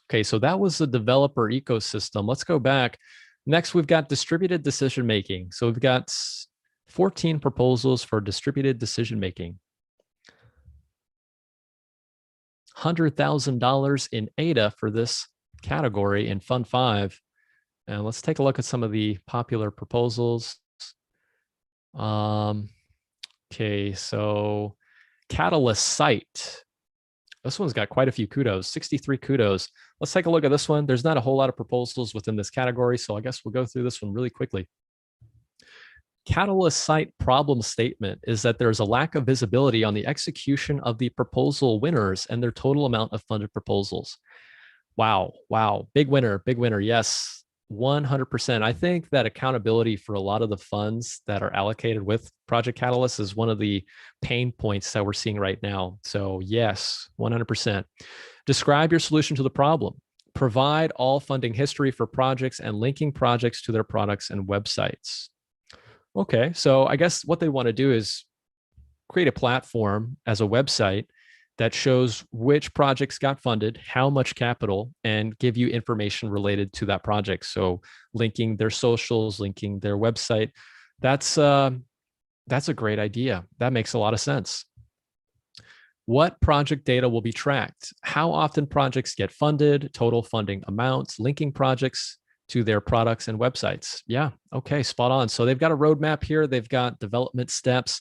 Okay, so that was the developer ecosystem. Let's go back. Next, we've got distributed decision making. So we've got 14 proposals for distributed decision making. $100,000 in ADA for this category in Fund5. And let's take a look at some of the popular proposals. Okay, so Catalyst Site. This one's got quite a few kudos, 63 kudos. Let's take a look at this one. There's not a whole lot of proposals within this category, so I guess we'll go through this one really quickly. Catalyst Site problem statement is that there's a lack of visibility on the execution of the proposal winners and their total amount of funded proposals. Wow, wow, big winner, yes, 100%. I think that accountability for a lot of the funds that are allocated with Project Catalyst is one of the pain points that we're seeing right now. So yes, 100%. Describe your solution to the problem. Provide all funding history for projects and linking projects to their products and websites. Okay, so I guess what they want to do is create a platform as a website that shows which projects got funded, how much capital, and give you information related to that project. So linking their socials, linking their website. That's a great idea. That makes a lot of sense. What project data will be tracked? How often projects get funded, total funding amounts, linking projects to their products and websites. Yeah, okay, spot on. So they've got a roadmap here. They've got development steps.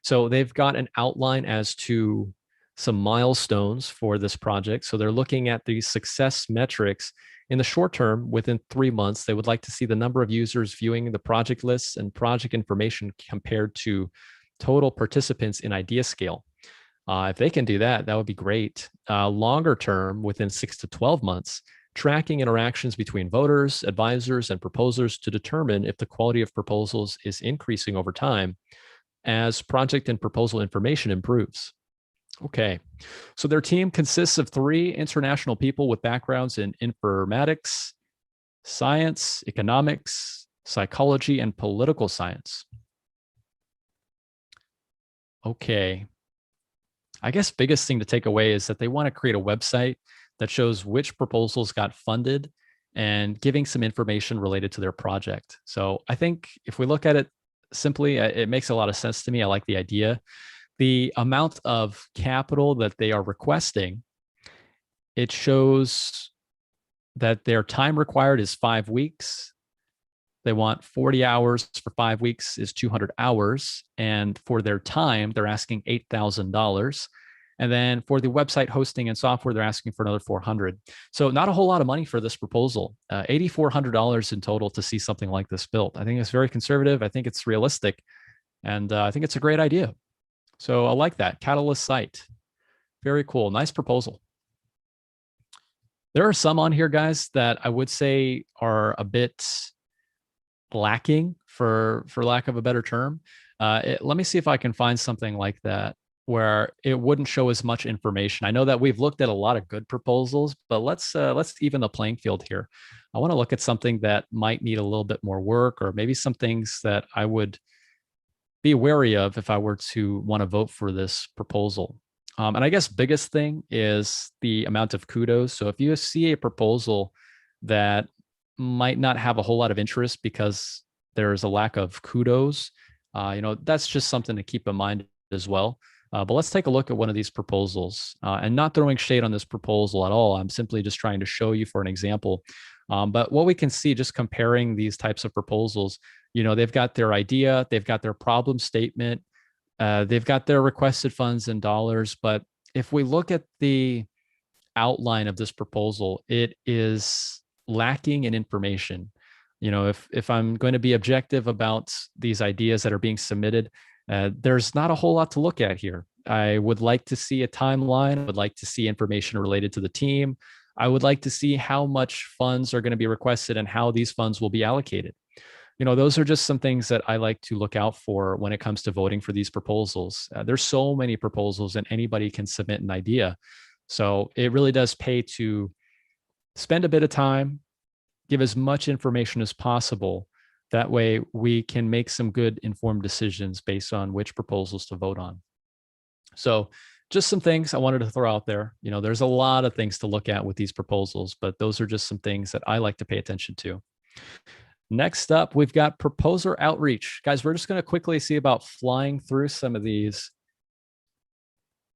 So they've got an outline as to some milestones for this project. So they're looking at the success metrics in the short term. Within 3 months, they would like to see the number of users viewing the project lists and project information compared to total participants in idea scale. If they can do that, that would be great. Longer term, within 6 to 12 months, tracking interactions between voters, advisors, and proposers to determine if the quality of proposals is increasing over time as project and proposal information improves. Okay, so their team consists of 3 international people with backgrounds in informatics, science, economics, psychology, and political science. Okay, I guess biggest thing to take away is that they want to create a website that shows which proposals got funded and giving some information related to their project. So I think if we look at it simply, it makes a lot of sense to me. I like the idea. The amount of capital that they are requesting, it shows that their time required is 5 weeks. They want 40 hours for 5 weeks is 200 hours. And for their time, they're asking $8,000. And then for the website hosting and software, they're asking for another 400. So not a whole lot of money for this proposal. $8,400 in total to see something like this built. I think it's very conservative. I think it's realistic, and I think it's a great idea. So I like that. Catalyst site. Very cool. Nice proposal. There are some on here, guys, that I would say are a bit lacking, for lack of a better term. Let me see if I can find something like that where it wouldn't show as much information. I know that we've looked at a lot of good proposals, but let's even the playing field here. I want to look at something that might need a little bit more work, or maybe some things that I would be wary of if I were to want to vote for this proposal. And I guess biggest thing is the amount of kudos. So if you see a proposal that might not have a whole lot of interest because there's a lack of kudos, that's just something to keep in mind as well. But let's take a look at one of these proposals, and not throwing shade on this proposal at all. I'm simply just trying to show you for an example. But what we can see just comparing these types of proposals, they've got their idea, they've got their problem statement, they've got their requested funds in dollars. But if we look at the outline of this proposal, it is lacking in information. If I'm going to be objective about these ideas that are being submitted, there's not a whole lot to look at here. I would like to see a timeline. I would like to see information related to the team. I would like to see how much funds are going to be requested and how these funds will be allocated. Those are just some things that I like to look out for when it comes to voting for these proposals. There's so many proposals and anybody can submit an idea. So it really does pay to spend a bit of time, give as much information as possible. That way we can make some good informed decisions based on which proposals to vote on. So just some things I wanted to throw out there. There's a lot of things to look at with these proposals, but those are just some things that I like to pay attention to. Next up, we've got proposer outreach. Guys, we're just going to quickly see about flying through some of these.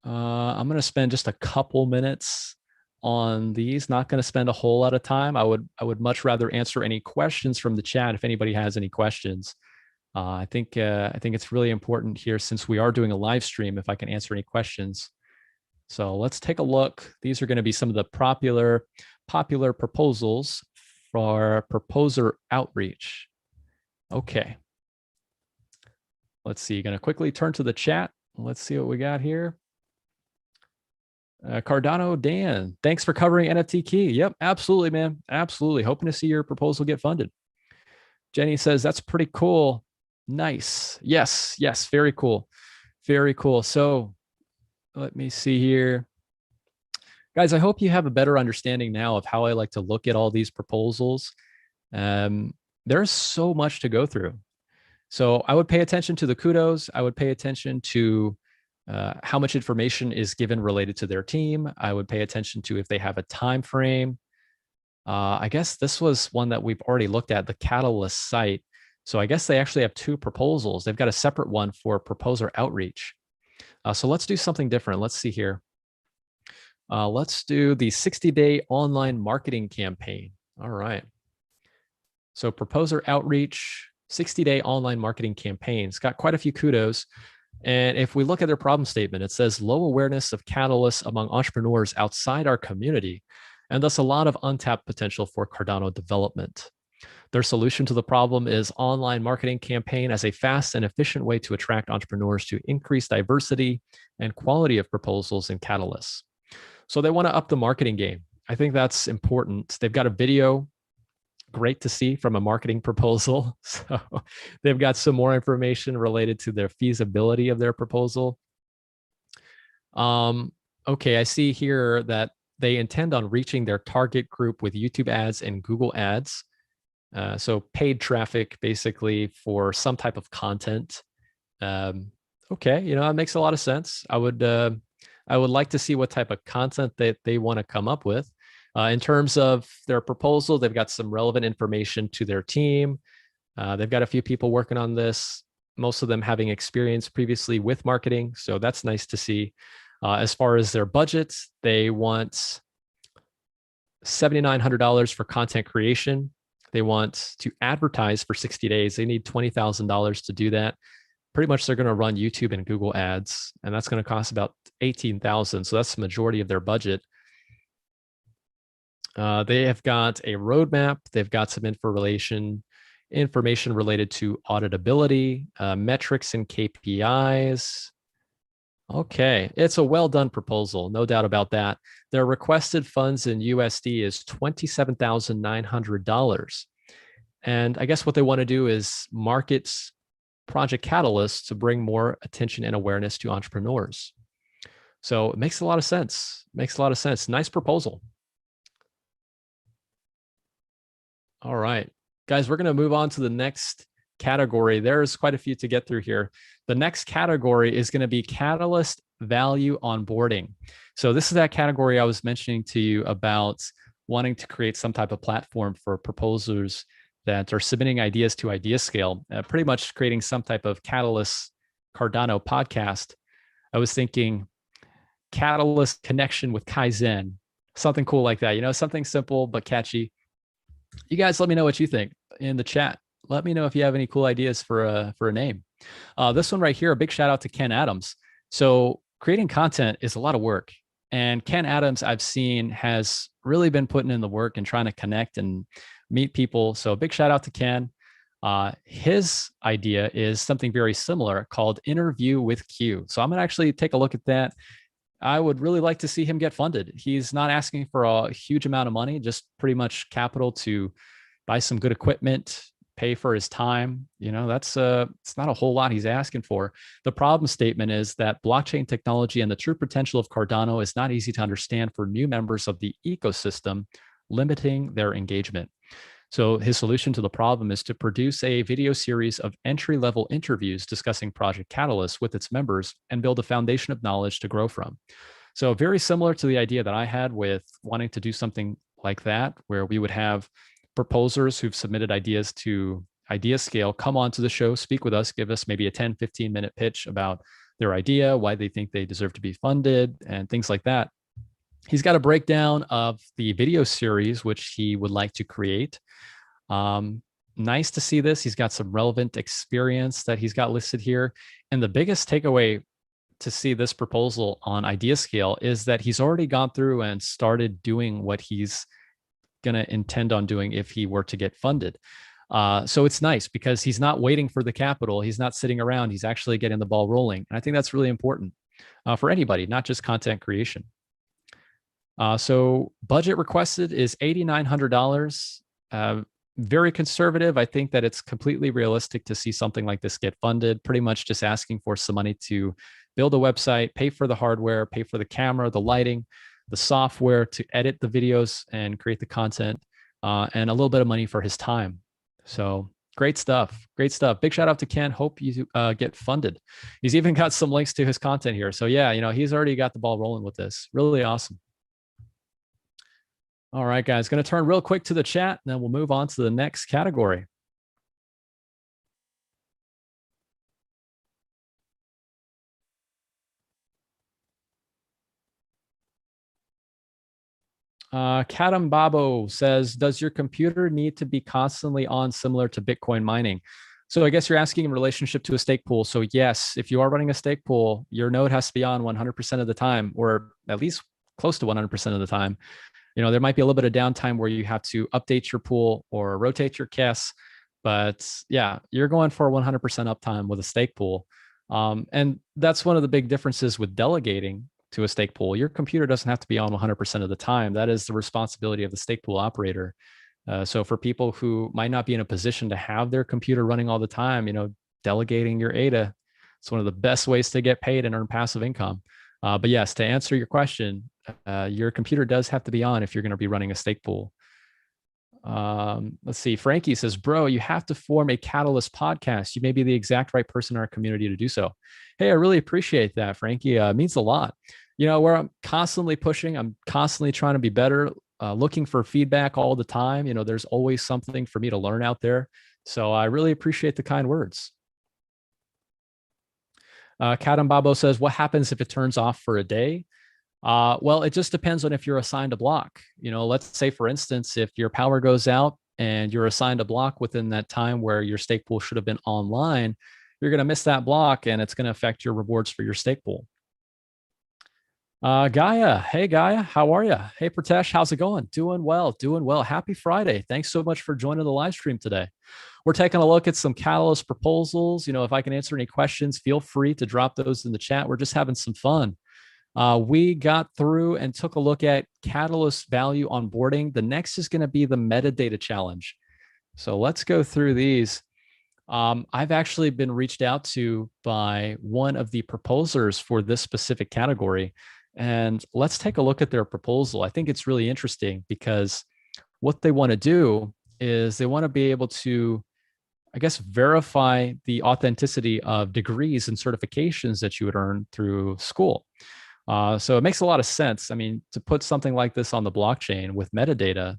I'm going to spend just a couple minutes on these. Not going to spend a whole lot of time. I would much rather answer any questions from the chat if anybody has any questions. I think it's really important here, since we are doing a live stream, if I can answer any questions. So let's take a look. These are going to be some of the popular proposals for proposer outreach. Okay. Let's see. Going to quickly turn to the chat. Let's see what we got here. Cardano Dan, thanks for covering NFT Key. Yep, absolutely, man. Absolutely. Hoping to see your proposal get funded. Jenny says, that's pretty cool. Nice. Yes, very cool. Very cool. So let me see here. Guys, I hope you have a better understanding now of how I like to look at all these proposals. There's so much to go through. So I would pay attention to the kudos. I would pay attention to how much information is given related to their team. I would pay attention to if they have a time frame. I guess this was one that we've already looked at, the Catalyst site. So I guess they actually have two proposals. They've got a separate one for proposer outreach. So let's do something different. Let's see here. Let's do the 60-day online marketing campaign. All right. So proposer outreach, 60-day online marketing campaign. It's got quite a few kudos. And if we look at their problem statement, it says low awareness of Catalyst among entrepreneurs outside our community, and thus a lot of untapped potential for Cardano development. Their solution to the problem is online marketing campaign as a fast and efficient way to attract entrepreneurs to increase diversity and quality of proposals in Catalyst. So they want to up the marketing game. I think that's important. They've got a video, great to see, from a marketing proposal. So they've got some more information related to their feasibility of their proposal. Okay, I see here that they intend on reaching their target group with YouTube ads and Google ads. So paid traffic, basically, for some type of content. Okay, that makes a lot of sense. I would like to see what type of content that they want to come up with. In terms of their proposal, they've got some relevant information to their team. They've got a few people working on this, most of them having experience previously with marketing. So that's nice to see. As far as their budget, they want $7,900 for content creation. They want to advertise for 60 days. They need $20,000 to do that. pretty much they're going to run YouTube and Google ads, and that's going to cost about $18,000. So that's the majority of their budget. They have got a roadmap. They've got some information related to auditability, metrics and KPIs. Okay, it's a well done proposal, no doubt about that. Their requested funds in USD is $27,900. And I guess what they want to do is market Project Catalyst to bring more attention and awareness to entrepreneurs. So it makes a lot of sense. Makes a lot of sense. Nice proposal. All right, guys, we're going to move on to the next category. There's quite a few to get through here. The next category is going to be Catalyst Value Onboarding. So this is that category I was mentioning to you about wanting to create some type of platform for proposers that are submitting ideas to IdeaScale, pretty much creating some type of Catalyst Cardano podcast. I was thinking Catalyst connection with Kaizen, something cool like that, you know, something simple but catchy. You guys let me know what you think in the chat. Let me know if you have any cool ideas for a name. This one right here, a big shout out to Ken Adams. So creating content is a lot of work. And Ken Adams, I've seen, has really been putting in the work and trying to connect and meet people. So a big shout out to Ken. His idea is something very similar called Interview with Q. So I'm going to actually take a look at that. I would really like to see him get funded. He's not asking for a huge amount of money, just pretty much capital to buy some good equipment, pay for his time. You know, that's it's not a whole lot he's asking for. The problem statement is that blockchain technology and the true potential of Cardano is not easy to understand for new members of the ecosystem, limiting their engagement. So his solution to the problem is to produce a video series of entry-level interviews discussing Project Catalyst with its members and build a foundation of knowledge to grow from. So very similar to the idea that I had with wanting to do something like that, where we would have proposers who've submitted ideas to IdeaScale come on to the show, speak with us, give us maybe a 10, 15-minute pitch about their idea, why they think they deserve to be funded, and things like that. He's got a breakdown of the video series, which he would like to create. Nice to see this. He's got some relevant experience that he's got listed here. And the biggest takeaway to see this proposal on IdeaScale is that he's already gone through and started doing what he's going to intend on doing if he were to get funded. So it's nice because he's not waiting for the capital. He's not sitting around. He's actually getting the ball rolling. And I think that's really important for anybody, not just content creation. So budget requested is $8,900. Very conservative. I think that it's completely realistic to see something like this get funded, pretty much just asking for some money to build a website, pay for the hardware, pay for the camera, the lighting, the software to edit the videos and create the content, and a little bit of money for his time. So great stuff. Great stuff. Big shout out to Ken. Hope you get funded. He's even got some links to his content here. So yeah, you know, he's already got the ball rolling with this. Really awesome. All right, guys, going to turn real quick to the chat, and then we'll move on to the next category. Kadam Babo says, does your computer need to be constantly on similar to Bitcoin mining? So I guess you're asking in relationship to a stake pool. So yes, if you are running a stake pool, your node has to be on 100% of the time, or at least close to 100% of the time. You know, there might be a little bit of downtime where you have to update your pool or rotate your cash, but yeah, you're going for 100% uptime with a stake pool. And that's one of the big differences with delegating to a stake pool. Your computer doesn't have to be on 100% of the time. That is the responsibility of the stake pool operator. So for people who might not be in a position to have their computer running all the time, you know, delegating your ADA, it's one of the best ways to get paid and earn passive income. But yes, to answer your question, your computer does have to be on if you're going to be running a stake pool. Let's see. Frankie says, bro, you have to form a Catalyst podcast. You may be the exact right person in our community to do so. Hey, I really appreciate that, Frankie. It means a lot. You know, where I'm constantly pushing, I'm constantly trying to be better, looking for feedback all the time. You know, there's always something for me to learn out there. So I really appreciate the kind words. Kadam Babo says, what happens if it turns off for a day? Well, it just depends on if you're assigned a block. You know, let's say, for instance, if your power goes out and you're assigned a block within that time where your stake pool should have been online, you're going to miss that block and it's going to affect your rewards for your stake pool. Gaia, hey Gaia, how are you? Hey Pratesh, how's it going? Doing well, doing well. Happy Friday. Thanks so much for joining the live stream today. We're taking a look at some Catalyst proposals. If I can answer any questions, feel free to drop those in the chat. We're just having some fun. We got through and took a look at Catalyst value onboarding. The next is going to be the metadata challenge. So let's go through these. I've actually been reached out to by one of the proposers for this specific category. And let's take a look at their proposal. I think it's really interesting because what they want to do is they want to be able to, I guess, verify the authenticity of degrees and certifications that you would earn through school. So it makes a lot of sense. I mean, to put something like this on the blockchain with metadata,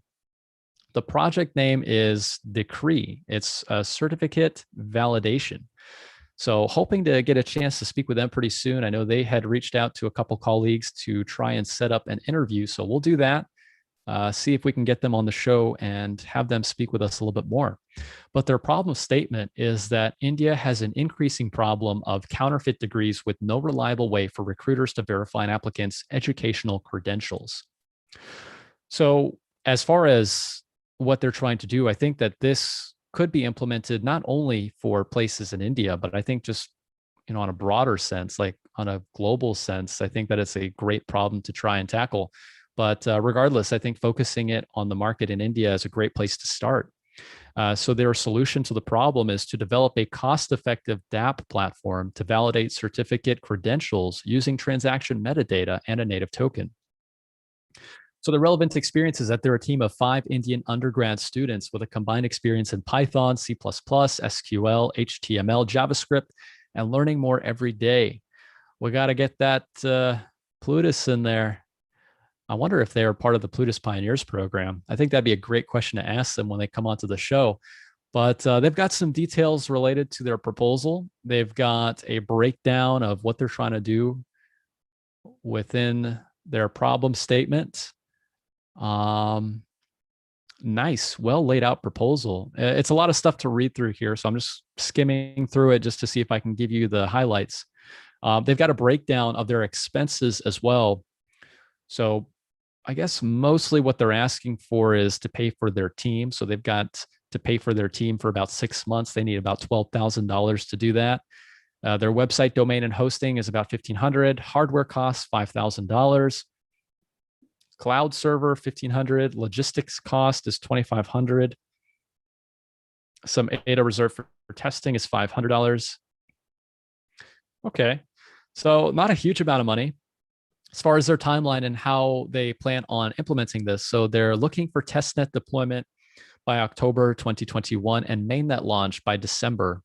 the project name is Decree. It's a certificate validation. So hoping to get a chance to speak with them pretty soon. I know they had reached out to a couple colleagues to try and set up an interview. So we'll do that, see if we can get them on the show and have them speak with us a little bit more. But their problem statement is that India has an increasing problem of counterfeit degrees with no reliable way for recruiters to verify an applicant's educational credentials. So as far as what they're trying to do, I think that this could be implemented not only for places in India, but I think just, on a broader sense, like on a global sense, I think that it's a great problem to try and tackle. But regardless, I think focusing it on the market in India is a great place to start. So their solution to the problem is to develop a cost-effective dApp platform to validate certificate credentials using transaction metadata and a native token. So the relevant experience is that they're a team of 5 Indian undergrad students with a combined experience in Python, C++, SQL, HTML, JavaScript, and learning more every day. We got to get that Plutus in there. I wonder if they are part of the Plutus Pioneers program. I think that'd be a great question to ask them when they come onto the show. But they've got some details related to their proposal. They've got a breakdown of what they're trying to do within their problem statement. Nice, well laid out proposal. It's a lot of stuff to read through here, so I'm just skimming through it just to see if I can give you the highlights. They've got a breakdown of their expenses as well. So I guess mostly what they're asking for is to pay for their team. So they've got to pay for their team for about 6 months. They need about $12,000 to do that. Their website domain and hosting is about $1,500. Hardware costs $5,000. Cloud server, $1,500. Logistics cost is $2,500. Some data reserved for testing is $500. Okay, so not a huge amount of money. As far as their timeline and how they plan on implementing this, so they're looking for testnet deployment by October 2021 and mainnet launch by December.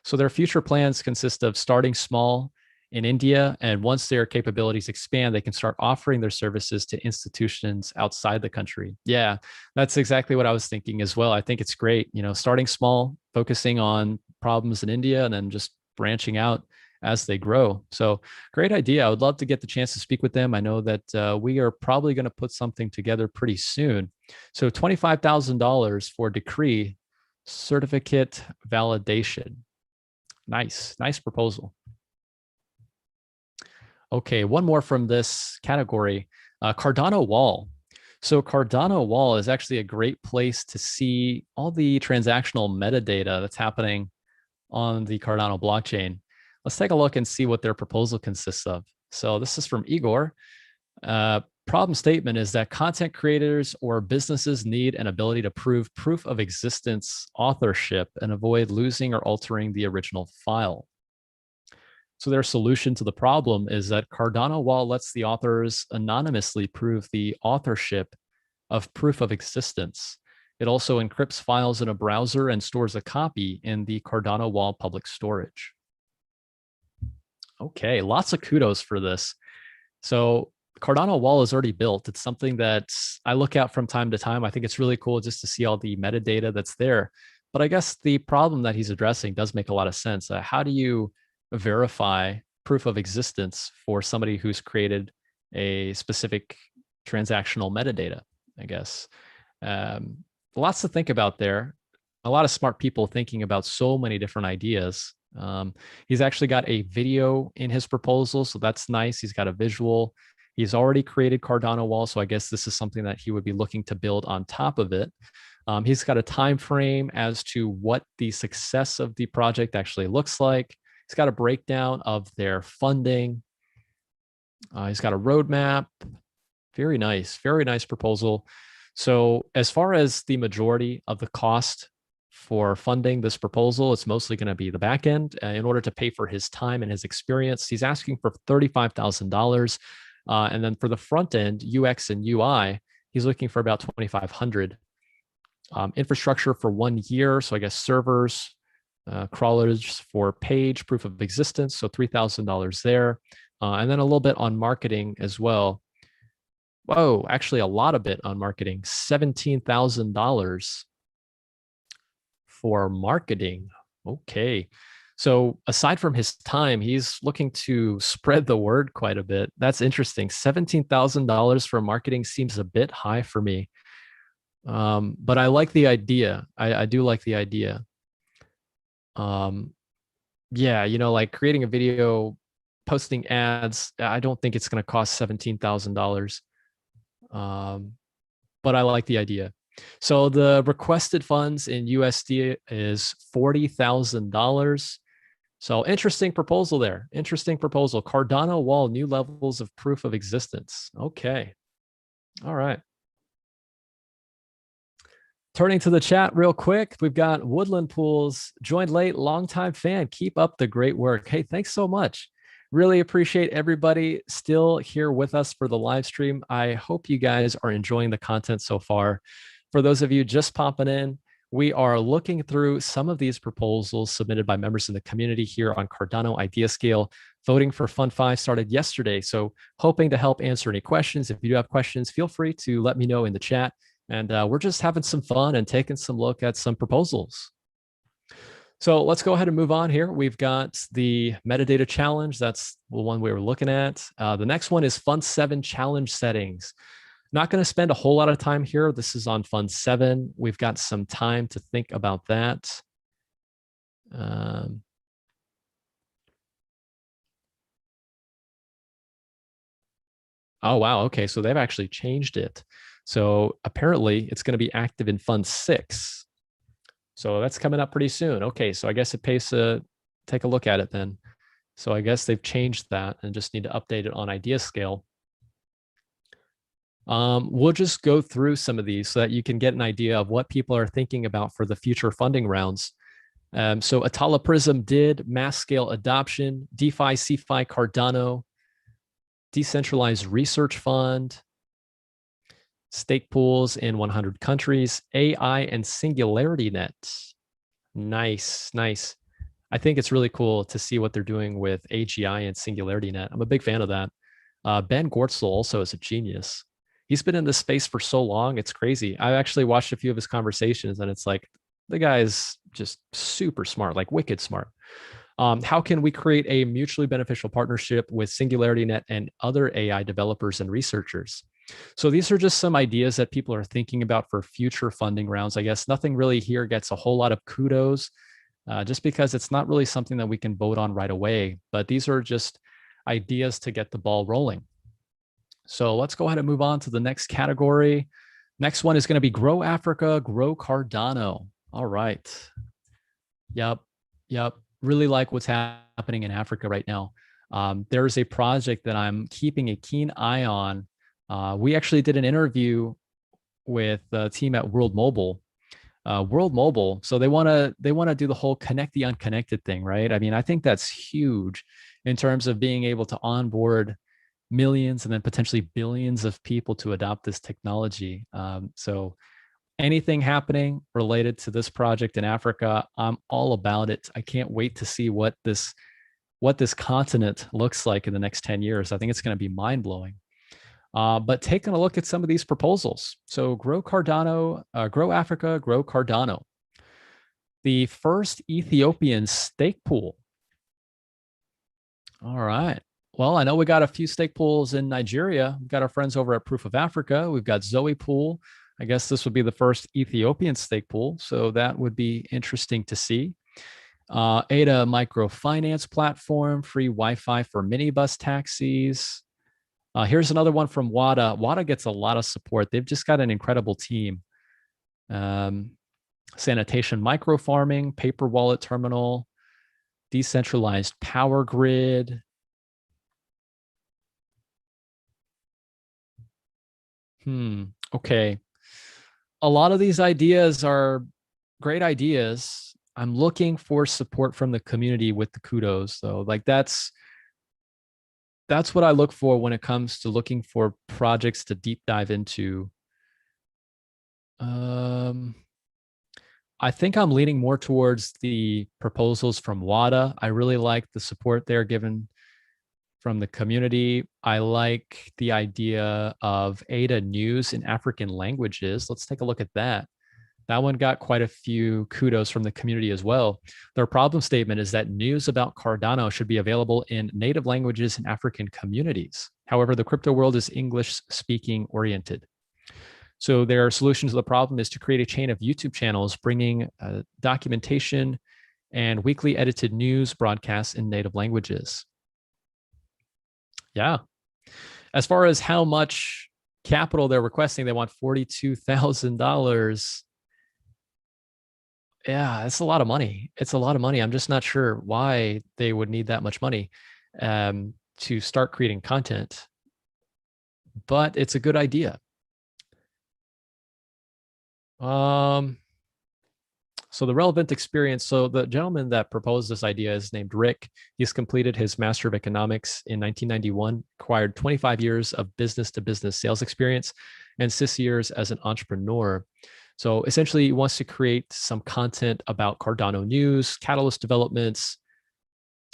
So their future plans consist of starting small in India, and once their capabilities expand, they can start offering their services to institutions outside the country. Yeah, that's exactly what I was thinking as well. I think it's great, starting small, focusing on problems in India, and then just branching out as they grow. So great idea. I would love to get the chance to speak with them. I know that we are probably going to put something together pretty soon. So $25,000 for Decree certificate validation. Nice proposal. Okay, one more from this category, Cardano Wall. So Cardano Wall is actually a great place to see all the transactional metadata that's happening on the Cardano blockchain. Let's take a look and see what their proposal consists of. So this is from Igor. Problem statement is that content creators or businesses need an ability to prove proof of existence authorship and avoid losing or altering the original file. So their solution to the problem is that Cardano Wall lets the authors anonymously prove the authorship of proof of existence. It also encrypts files in a browser and stores a copy in the Cardano Wall public storage. Okay, lots of kudos for this. So Cardano Wall is already built. It's something that I look at from time to time. I think it's really cool just to see all the metadata that's there. But I guess the problem that he's addressing does make a lot of sense. How do you verify proof of existence for somebody who's created a specific transactional metadata, I guess? Lots to think about there. a lot of smart people thinking about so many different ideas. He's actually got a video in his proposal, so that's nice. He's got a visual. He's already created Cardano Wall, so I guess this is something that he would be looking to build on top of it. He's got a time frame as to what the success of the project actually looks like. He's got a breakdown of their funding. He's got a roadmap. Very nice proposal. So as far as the majority of the cost for funding this proposal, it's mostly going to be the back end in order to pay for his time and his experience. He's asking for $35,000. And then for the front end, UX and UI, he's looking for about $2,500. Infrastructure for 1 year. So I guess servers, crawlers for page, proof of existence. So $3,000 there. And then a little bit on marketing as well. Whoa, actually a lot of it on marketing, $17,000 for marketing. Okay. So aside from his time, he's looking to spread the word quite a bit. That's interesting. $17,000 for marketing seems a bit high for me. But I like the idea. I do like the idea. Yeah, like creating a video, posting ads, I don't think it's going to cost $17,000. But I like the idea. So the requested funds in USD is $40,000. So interesting proposal there. Interesting proposal. Cardano Wall, new levels of proof of existence. Okay. All right. Turning to the chat real quick, we've got Woodland Pools, joined late, longtime fan. Keep up the great work. Hey, thanks so much. Really appreciate everybody still here with us for the live stream. I hope you guys are enjoying the content so far. For those of you just popping in, we are looking through some of these proposals submitted by members in the community here on Cardano Idea Scale. Voting for Fund5 started yesterday, so hoping to help answer any questions. If you do have questions, feel free to let me know in the chat. And we're just having some fun and taking some look at some proposals. So let's go ahead and move on here. We've got the metadata challenge. That's the one we were looking at. The next one is Fund7 challenge settings. Not going to spend a whole lot of time here. This is on Fund7. We've got some time to think about that. Oh, wow. Okay, so they've actually changed it. So apparently it's going to be active in Fund6. So that's coming up pretty soon. Okay, so I guess it pays to take a look at it then. So I guess they've changed that and just need to update it on Idea Scale. We'll just go through some of these so that you can get an idea of what people are thinking about for the future funding rounds. So Atala Prism did mass scale adoption, DeFi, CeFi, Cardano, decentralized research fund, stake pools in 100 countries, AI and Singularity Net. Nice. I think it's really cool to see what they're doing with AGI and Singularity Net. I'm a big fan of that. Ben Gortzel also is a genius. He's been in this space for so long. It's crazy. I actually watched a few of his conversations and it's like, the guy is just super smart, like wicked smart. How can we create a mutually beneficial partnership with Singularity Net and other AI developers and researchers? So these are just some ideas that people are thinking about for future funding rounds. I guess nothing really here gets a whole lot of kudos just because it's not really something that we can vote on right away. But these are just ideas to get the ball rolling. So let's go ahead and move on to the next category. Next one is going to be Grow Africa, Grow Cardano. All right. Yep. Really like what's happening in Africa right now. There's a project that I'm keeping a keen eye on. We actually did an interview with the team at World Mobile. So they want to do the whole connect the unconnected thing, right? I mean, I think that's huge in terms of being able to onboard millions and then potentially billions of people to adopt this technology. So anything happening related to this project in Africa, I'm all about it. I can't wait to see what this continent looks like in the next 10 years. I think it's going to be mind blowing. But taking a look at some of these proposals. So Grow Cardano, Grow Africa, Grow Cardano. The first Ethiopian stake pool. All right. Well, I know we got a few stake pools in Nigeria. We've got our friends over at Proof of Africa. We've got Zoe Pool, I guess this would be the first Ethiopian stake pool, so that would be interesting to see. Ada microfinance platform, free Wi-Fi for minibus taxis. Here's another one from WADA. WADA gets a lot of support. They've just got an incredible team. Sanitation micro farming, paper wallet terminal, decentralized power grid. Okay. A lot of these ideas are great ideas. I'm looking for support from the community with the kudos, though. Like that's what I look for when it comes to looking for projects to deep dive into. I think I'm leaning more towards the proposals from WADA. I really like the support they're given from the community. I like the idea of Ada news in African languages. Let's take a look at that. That one got quite a few kudos from the community as well. Their problem statement is that news about Cardano should be available in native languages in African communities. However, the crypto world is English speaking oriented. So their solution to the problem is to create a chain of YouTube channels bringing documentation and weekly edited news broadcasts in native languages. Yeah. As far as how much capital they're requesting, they want $42,000. Yeah, it's a lot of money. It's a lot of money. I'm just not sure why they would need that much money to start creating content, but it's a good idea. So the relevant experience. So the gentleman that proposed this idea is named Rick. He's completed his Master of Economics in 1991, acquired 25 years of business-to-business sales experience, and 6 years as an entrepreneur. So essentially, he wants to create some content about Cardano news, catalyst developments,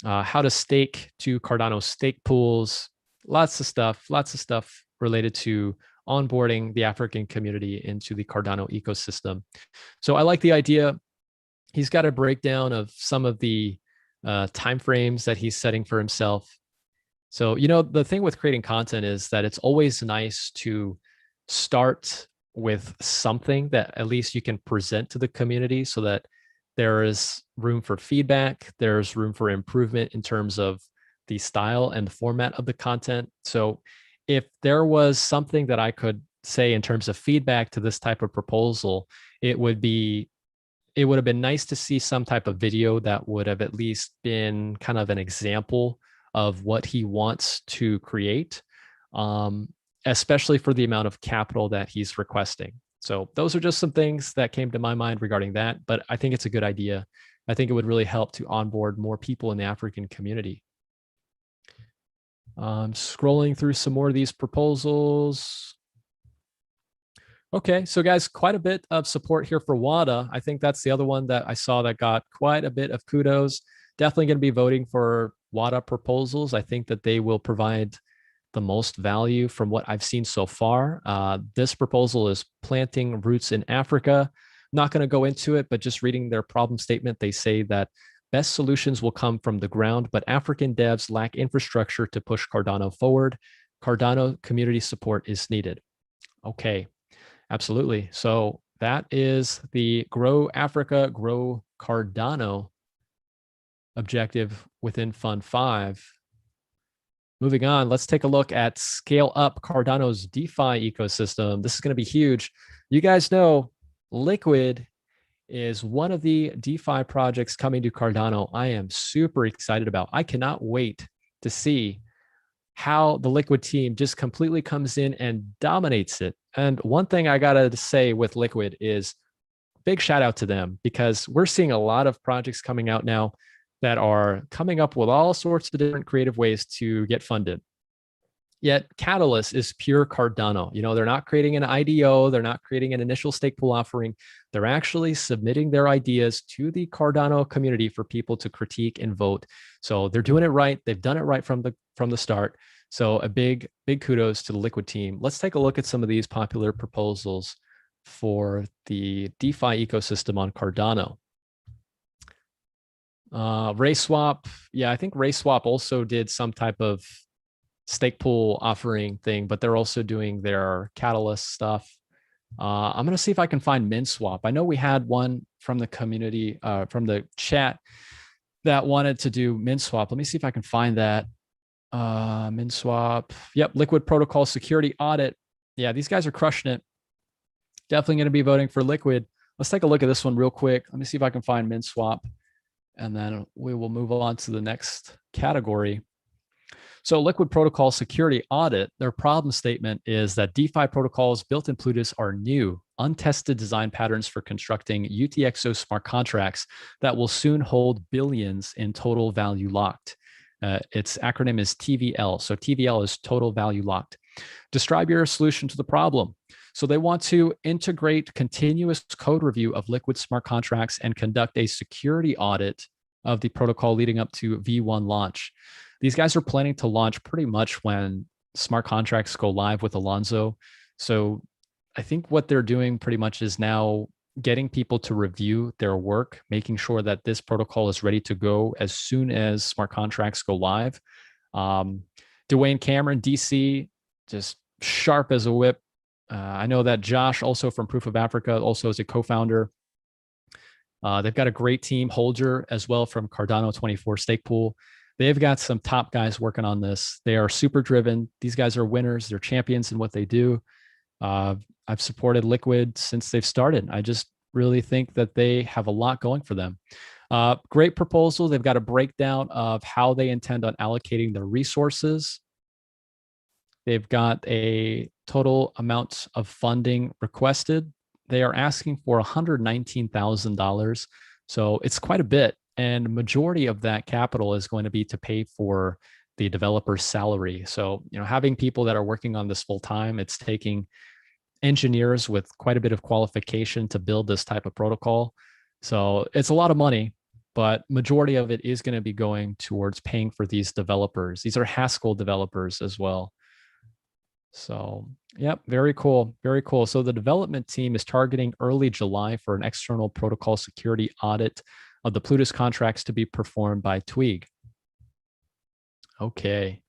how to stake to Cardano stake pools, lots of stuff related to onboarding the African community into the Cardano ecosystem. So I like the idea. He's got a breakdown of some of the timeframes that he's setting for himself. So, the thing with creating content is that it's always nice to start with something that at least you can present to the community so that there is room for feedback. There's room for improvement in terms of the style and the format of the content. So if there was something that I could say in terms of feedback to this type of proposal, it would have been nice to see some type of video that would have at least been kind of an example of what he wants to create, especially for the amount of capital that he's requesting. So those are just some things that came to my mind regarding that, but I think it's a good idea. I think it would really help to onboard more people in the African community. Scrolling through some more of these proposals. Okay, so guys, quite a bit of support here for WADA. I think that's the other one that I saw that got quite a bit of kudos. Definitely going to be voting for WADA proposals. I think that they will provide the most value from what I've seen so far. This proposal is planting roots in Africa. I'm not going to go into it, but just reading their problem statement, they say that best solutions will come from the ground, but African devs lack infrastructure to push Cardano forward. Cardano community support is needed. Okay, absolutely. So that is the Grow Africa, Grow Cardano objective within Fund5. Moving on, let's take a look at Scale Up Cardano's DeFi ecosystem. This is going to be huge. You guys know Liquid is one of the DeFi projects coming to Cardano. I am super excited about. I cannot wait to see how the Liquid team just completely comes in and dominates it. And one thing I got to say with Liquid is big shout out to them, because we're seeing a lot of projects coming out now that are coming up with all sorts of different creative ways to get funded. Yet Catalyst is pure Cardano. They're not creating an IDO. They're not creating an initial stake pool offering. They're actually submitting their ideas to the Cardano community for people to critique and vote. So they're doing it right. They've done it right from the start. So a big kudos to the Liquid team. Let's take a look at some of these popular proposals for the DeFi ecosystem on Cardano. RaySwap. Yeah, I think RaySwap also did some type of stake pool offering thing, but they're also doing their Catalyst stuff. I'm going to see if I can find Minswap. I know we had one from the community, from the chat that wanted to do Minswap. Let me see if I can find that. Minswap. Yep. Liquid Protocol Security Audit. Yeah, these guys are crushing it. Definitely going to be voting for Liquid. Let's take a look at this one real quick. Let me see if I can find Minswap, and then we will move on to the next category. So Liquid Protocol Security Audit, their problem statement is that DeFi protocols built in Plutus are new, untested design patterns for constructing UTXO smart contracts that will soon hold billions in total value locked. Its acronym is TVL. So TVL is total value locked. Describe your solution to the problem. So they want to integrate continuous code review of liquid smart contracts and conduct a security audit of the protocol leading up to V1 launch. These guys are planning to launch pretty much when smart contracts go live with Alonzo. So I think what they're doing pretty much is now getting people to review their work, making sure that this protocol is ready to go as soon as smart contracts go live. Dwayne Cameron, DC, just sharp as a whip. I know that Josh, also from Proof of Africa, also is a co-founder. They've got a great team, Holger as well from Cardano 24 Stake Pool. They've got some top guys working on this. They are super driven. These guys are winners. They're champions in what they do. I've supported Liquid since they've started. I just really think that they have a lot going for them. Great proposal. They've got a breakdown of how they intend on allocating their resources. They've got a total amount of funding requested. They are asking for $119,000. So it's quite a bit. And majority of that capital is going to be to pay for the developer's salary. So, having people that are working on this full time, it's taking engineers with quite a bit of qualification to build this type of protocol. So it's a lot of money, but majority of it is going to be going towards paying for these developers. These are Haskell developers as well. So, yep, very cool. Very cool. So the development team is targeting early July for an external protocol security audit of the Plutus contracts to be performed by Twig. Okay.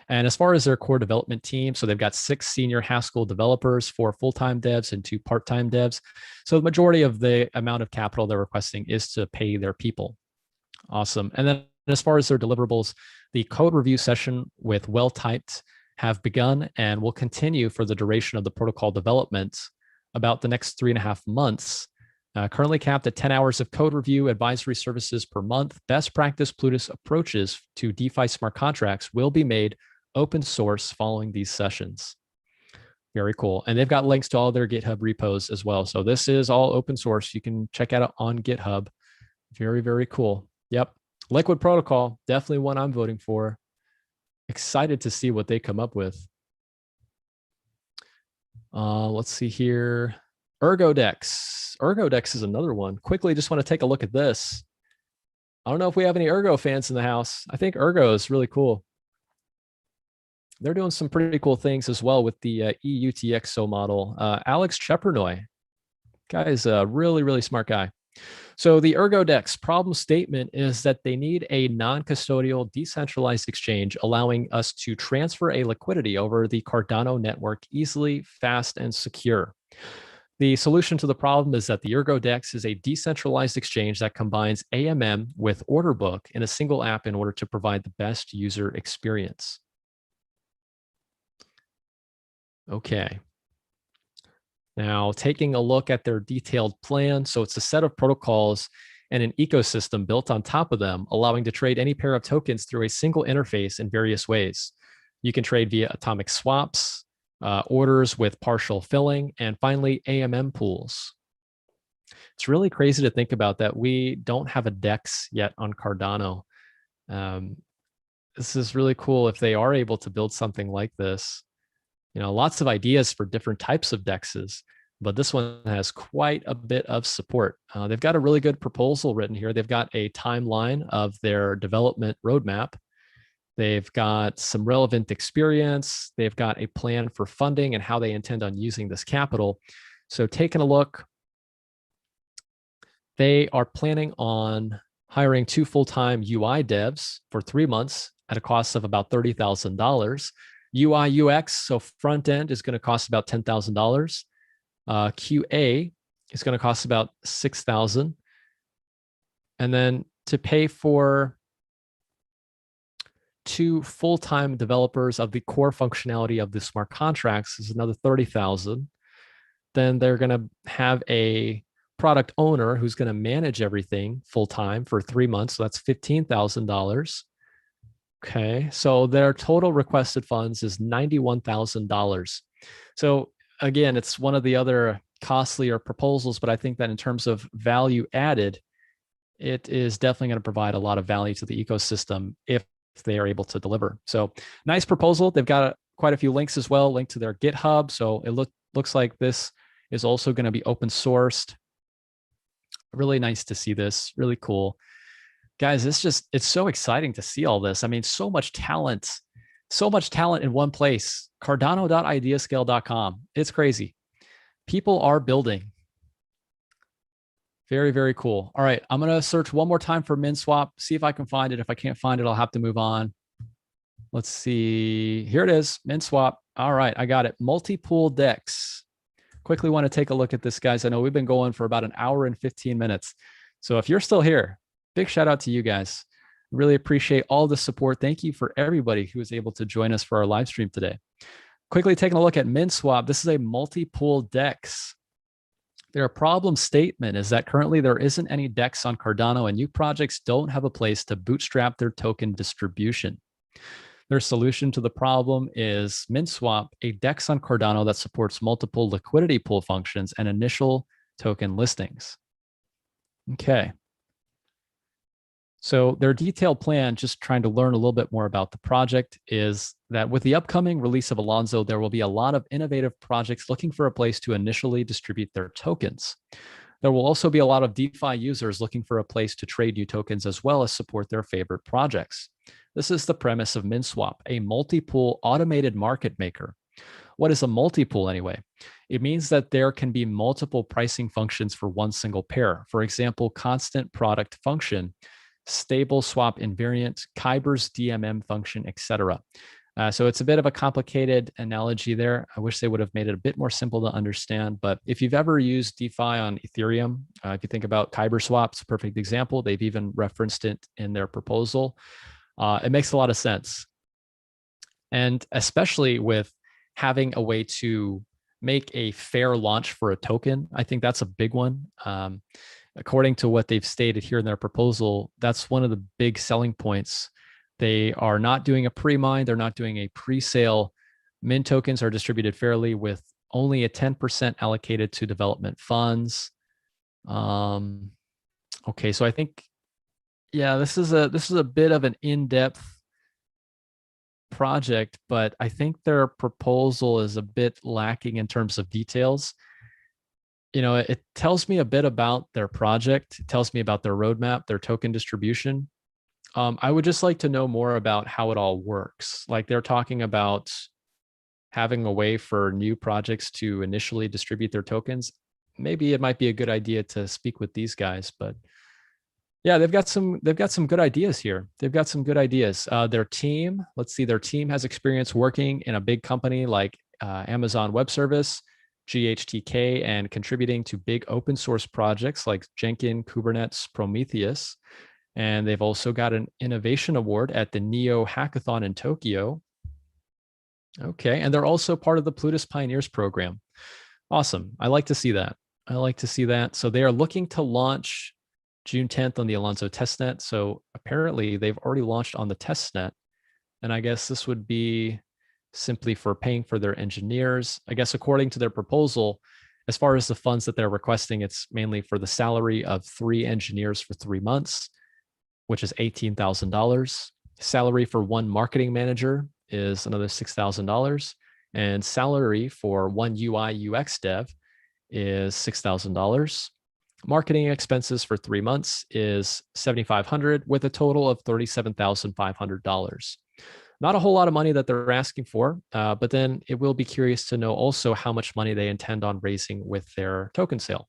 And as far as their core development team, so they've got 6 senior Haskell developers, 4 full-time devs, and 2 part-time devs. So the majority of the amount of capital they're requesting is to pay their people. Awesome. And then as far as their deliverables, the code review session with well-typed have begun and will continue for the duration of the protocol development, about the next 3.5 months. Currently capped at 10 hours of code review advisory services per month. Best practice Plutus approaches to DeFi smart contracts will be made open source following these sessions. Very cool. And they've got links to all their GitHub repos as well. So this is all open source. You can check out on GitHub. Very, very cool. Yep. Liquid Protocol, definitely one I'm voting for. Excited to see what they come up with. Let's see here. Ergodex. Ergodex is another one. Quickly, just want to take a look at this. I don't know if we have any Ergo fans in the house. I think Ergo is really cool. They're doing some pretty cool things as well with the EUTXO model. Alex Chepernoy, guy is a really, really smart guy. So the Ergodex problem statement is that they need a non-custodial decentralized exchange, allowing us to transfer a liquidity over the Cardano network easily, fast, and secure. The solution to the problem is that the Ergodex is a decentralized exchange that combines AMM with order book in a single app in order to provide the best user experience. Okay. Now, taking a look at their detailed plan. So it's a set of protocols and an ecosystem built on top of them, allowing to trade any pair of tokens through a single interface in various ways. You can trade via atomic swaps, orders with partial filling, and finally, AMM pools. It's really crazy to think about that we don't have a DEX yet on Cardano. This is really cool if they are able to build something like this. Lots of ideas for different types of DEXs, but this one has quite a bit of support. They've got a really good proposal written here. They've got a timeline of their development roadmap. They've got some relevant experience. They've got a plan for funding and how they intend on using this capital. So taking a look, they are planning on hiring 2 full-time UI devs for 3 months at a cost of about $30,000. UI UX, so front end, is going to cost about $10,000. QA is going to cost about 6,000. And then to pay for 2 full-time developers of the core functionality of the smart contracts is another 30,000. Then they're going to have a product owner who's going to manage everything full-time for 3 months. So that's $15,000. Okay, so their total requested funds is $91,000. So again, it's one of the other costlier proposals, but I think that in terms of value added, it is definitely going to provide a lot of value to the ecosystem if they are able to deliver. So nice proposal. They've got quite a few links as well, linked to their GitHub. So it looks like this is also going to be open sourced. Really nice to see this. Really cool. Guys, it's so exciting to see all this. I mean, so much talent in one place. Cardano.ideascale.com. It's crazy. People are building. Very, very cool. All right, I'm going to search one more time for Minswap, see if I can find it. If I can't find it, I'll have to move on. Let's see. Here it is, Minswap. All right, I got it. Multi-pool DEX. Quickly want to take a look at this, guys. I know we've been going for about an hour and 15 minutes. So if you're still here, big shout out to you guys. Really appreciate all the support. Thank you for everybody who was able to join us for our live stream today. Quickly taking a look at Minswap. This is a multi-pool DEX. Their problem statement is that currently there isn't any DEX on Cardano and new projects don't have a place to bootstrap their token distribution. Their solution to the problem is Minswap, a DEX on Cardano that supports multiple liquidity pool functions and initial token listings. Okay. So their detailed plan, just trying to learn a little bit more about the project, is that with the upcoming release of Alonzo, there will be a lot of innovative projects looking for a place to initially distribute their tokens. There will also be a lot of DeFi users looking for a place to trade new tokens as well as support their favorite projects. This is the premise of Minswap, a multi-pool automated market maker. What is a multi-pool anyway? It means that there can be multiple pricing functions for one single pair. For example, constant product function, stable swap invariant, Kyber's DMM function, etc. So it's a bit of a complicated analogy there. I wish they would have made it a bit more simple to understand. But if you've ever used DeFi on Ethereum, if you think about Kyber swap, it's a perfect example. They've even referenced it in their proposal. It makes a lot of sense. And especially with having a way to make a fair launch for a token, I think that's a big one. According to what they've stated here in their proposal, that's one of the big selling points. They are not doing a pre-mine. They're not doing a pre-sale. Mint tokens are distributed fairly with only a 10% allocated to development funds. Okay, so I think, yeah, this is a bit of an in-depth project, but I think their proposal is a bit lacking in terms of details. It tells me a bit about their project. It tells me about their roadmap, their token distribution. I would just like to know more about how it all works. Like they're talking about having a way for new projects to initially distribute their tokens. Maybe it might be a good idea to speak with these guys, but yeah, they've got some good ideas here. They've got some good ideas. Their team, let's see, their team has experience working in a big company like Amazon Web Service, GHTK, and contributing to big open source projects like Jenkins, Kubernetes, Prometheus. And they've also got an innovation award at the Neo Hackathon in Tokyo. Okay, and they're also part of the Plutus Pioneers program. Awesome. I like to see that. I like to see that. So they are looking to launch June 10th on the Alonzo testnet. So apparently they've already launched on the testnet. And I guess this would be simply for paying for their engineers. I guess according to their proposal, as far as the funds that they're requesting, it's mainly for the salary of 3 engineers for 3 months, which is $18,000. Salary for 1 marketing manager is another $6,000. And salary for 1 UI UX dev is $6,000. Marketing expenses for 3 months is $7,500 with a total of $37,500. Not a whole lot of money that they're asking for, but then it will be curious to know also how much money they intend on raising with their token sale.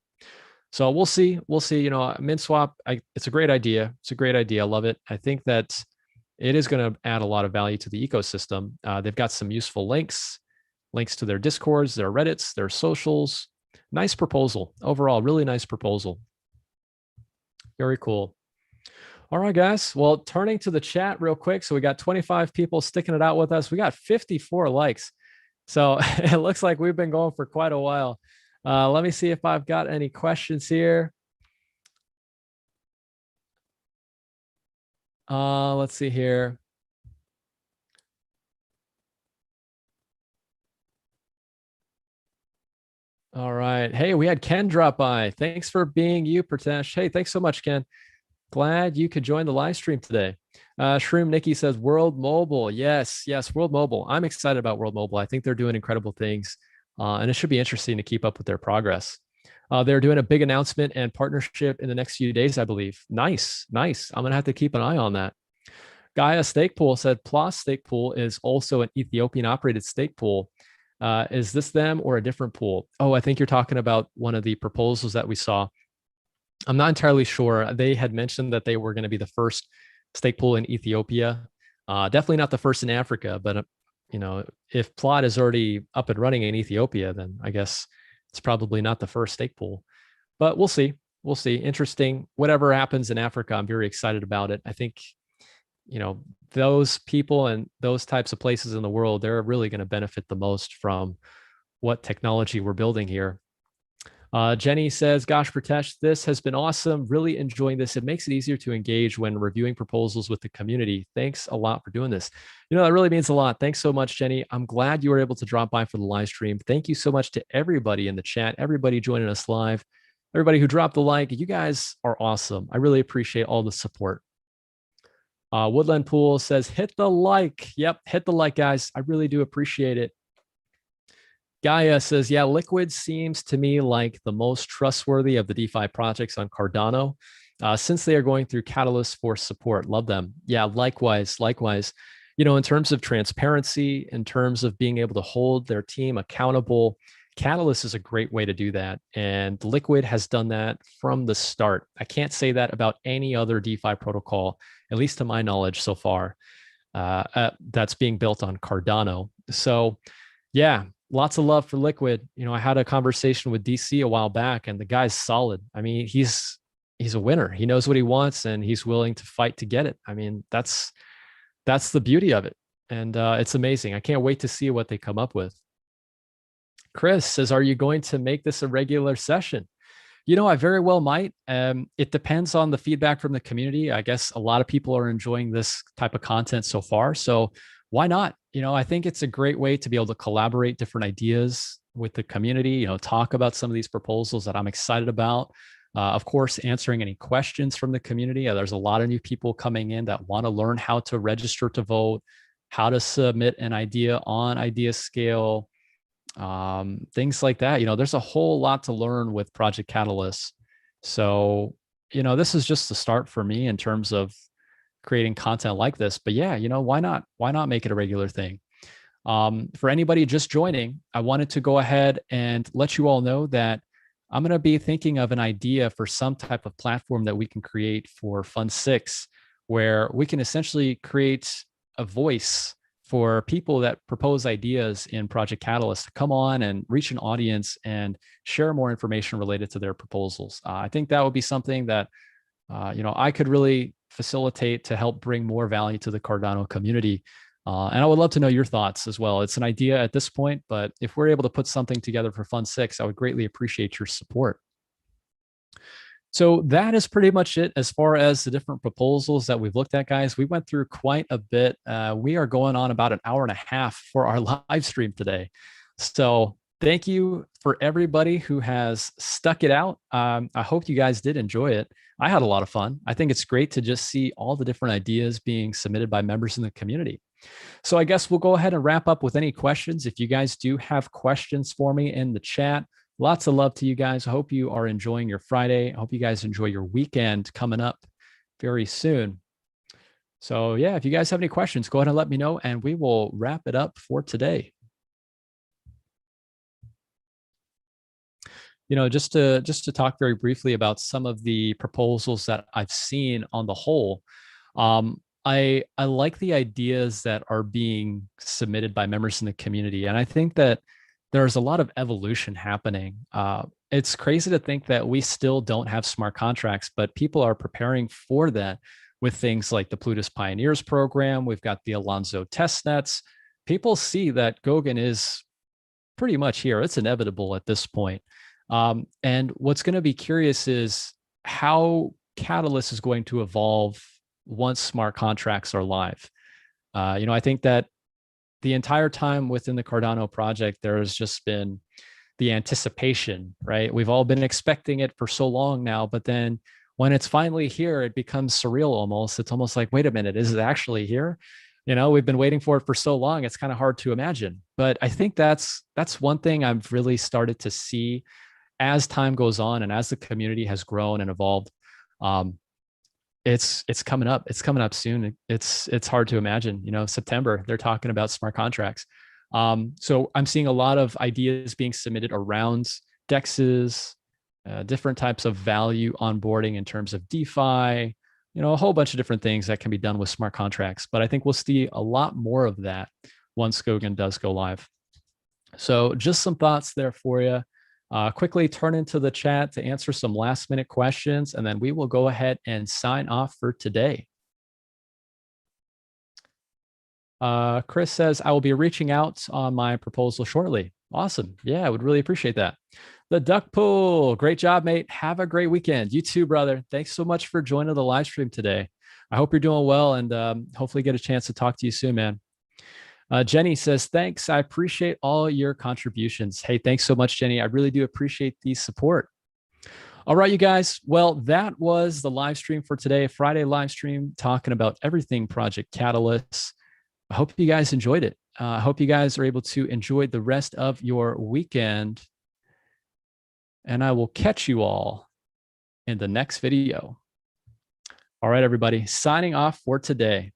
So we'll see. We'll see. Minswap, it's a great idea. It's a great idea. I love it. I think that it is going to add a lot of value to the ecosystem. They've got some useful links to their Discords, their Reddits, their socials. Nice proposal overall, really nice proposal. Very cool. All right, guys. Well, turning to the chat real quick. So we got 25 people sticking it out with us. We got 54 likes. So it looks like we've been going for quite a while. Let me see if I've got any questions here. Let's see here. All right. Hey, we had Ken drop by. Thanks for being you, Pratesh. Hey, thanks so much, Ken. Glad you could join the live stream today. Shroom Nikki says World Mobile. Yes, yes, World Mobile. I'm excited about World Mobile. I think they're doing incredible things, and it should be interesting to keep up with their progress. They're doing a big announcement and partnership in the next few days, I believe. Nice, nice. I'm gonna have to keep an eye on that. Gaia Stake Pool said Plus Stake Pool is also an Ethiopian operated stake pool. Is this them or a different pool? Oh, I think you're talking about one of the proposals that we saw. I'm not entirely sure. They had mentioned that they were going to be the first stake pool in Ethiopia. Definitely not the first in Africa, but if Plot is already up and running in Ethiopia, then I guess it's probably not the first stake pool. But we'll see. We'll see. Interesting. Whatever happens in Africa, I'm very excited about it. I think those people and those types of places in the world, they're really going to benefit the most from what technology we're building here. Jenny says, gosh, Pratesh, this has been awesome. Really enjoying this. It makes it easier to engage when reviewing proposals with the community. Thanks a lot for doing this. That really means a lot. Thanks so much, Jenny. I'm glad you were able to drop by for the live stream. Thank you so much to everybody in the chat, everybody joining us live, everybody who dropped the like. You guys are awesome. I really appreciate all the support. Woodland Pool says, hit the like. Yep, hit the like, guys. I really do appreciate it. Gaia says, yeah, Liquid seems to me like the most trustworthy of the DeFi projects on Cardano, since they are going through Catalyst for support. Love them. Yeah, likewise. In terms of transparency, in terms of being able to hold their team accountable, Catalyst is a great way to do that. And Liquid has done that from the start. I can't say that about any other DeFi protocol, at least to my knowledge so far, that's being built on Cardano. So yeah, lots of love for Liquid. I had a conversation with DC a while back, and the guy's solid. I mean, he's a winner. He knows what he wants, and he's willing to fight to get it. I mean, that's the beauty of it, and it's amazing. I can't wait to see what they come up with. Chris says, "Are you going to make this a regular session?" I very well might. It depends on the feedback from the community. I guess a lot of people are enjoying this type of content so far, so why not? I think it's a great way to be able to collaborate different ideas with the community, talk about some of these proposals that I'm excited about. Of course, answering any questions from the community. There's a lot of new people coming in that want to learn how to register to vote, how to submit an idea on IdeaScale, things like that. There's a whole lot to learn with Project Catalyst. So, this is just the start for me in terms of creating content like this. But yeah, why not? Why not make it a regular thing? For anybody just joining, I wanted to go ahead and let you all know that I'm going to be thinking of an idea for some type of platform that we can create for Fund5, where we can essentially create a voice for people that propose ideas in Project Catalyst to come on and reach an audience and share more information related to their proposals. I think that would be something that I could really facilitate to help bring more value to the Cardano community. And I would love to know your thoughts as well. It's an idea at this point, but if we're able to put something together for Fund5, I would greatly appreciate your support. So that is pretty much it as far as the different proposals that we've looked at, guys. We went through quite a bit. We are going on about an hour and a half for our live stream today. So thank you for everybody who has stuck it out. I hope you guys did enjoy it. I had a lot of fun. I think it's great to just see all the different ideas being submitted by members in the community. So I guess we'll go ahead and wrap up with any questions. If you guys do have questions for me in the chat, lots of love to you guys. I hope you are enjoying your Friday. I hope you guys enjoy your weekend coming up very soon. So yeah, if you guys have any questions, go ahead and let me know, and we will wrap it up for today. Just to talk very briefly about some of the proposals that I've seen on the whole. I like the ideas that are being submitted by members in the community, and I think that there's a lot of evolution happening. it's crazy to think that we still don't have smart contracts, but people are preparing for that with things like the Plutus Pioneers program. We've got the Alonzo test nets. People see that Goguen is pretty much here. It's inevitable at this point. And what's going to be curious is how Catalyst is going to evolve once smart contracts are live. I think that the entire time within the Cardano project, there has just been the anticipation, right? We've all been expecting it for so long now, but then when it's finally here, it becomes surreal almost. It's almost like, wait a minute, is it actually here? We've been waiting for it for so long, it's kind of hard to imagine. But I think that's one thing I've really started to see as time goes on and as the community has grown and evolved. It's coming up. It's coming up soon. It's hard to imagine. September, they're talking about smart contracts. So I'm seeing a lot of ideas being submitted around DEXs, different types of value onboarding in terms of DeFi, a whole bunch of different things that can be done with smart contracts. But I think we'll see a lot more of that once Goguen does go live. So just some thoughts there for you. Quickly turn into the chat to answer some last minute questions, and then we will go ahead and sign off for today. Chris says, I will be reaching out on my proposal shortly. Awesome. Yeah, I would really appreciate that. The Duck Pool. Great job, mate. Have a great weekend. You too, brother. Thanks so much for joining the live stream today. I hope you're doing well and hopefully get a chance to talk to you soon, man. Jenny says, thanks. I appreciate all your contributions. Hey, thanks so much, Jenny. I really do appreciate the support. All right, you guys. Well, that was the live stream for today, Friday live stream talking about everything Project Catalyst. I hope you guys enjoyed it. I hope you guys are able to enjoy the rest of your weekend. And I will catch you all in the next video. All right, everybody, signing off for today.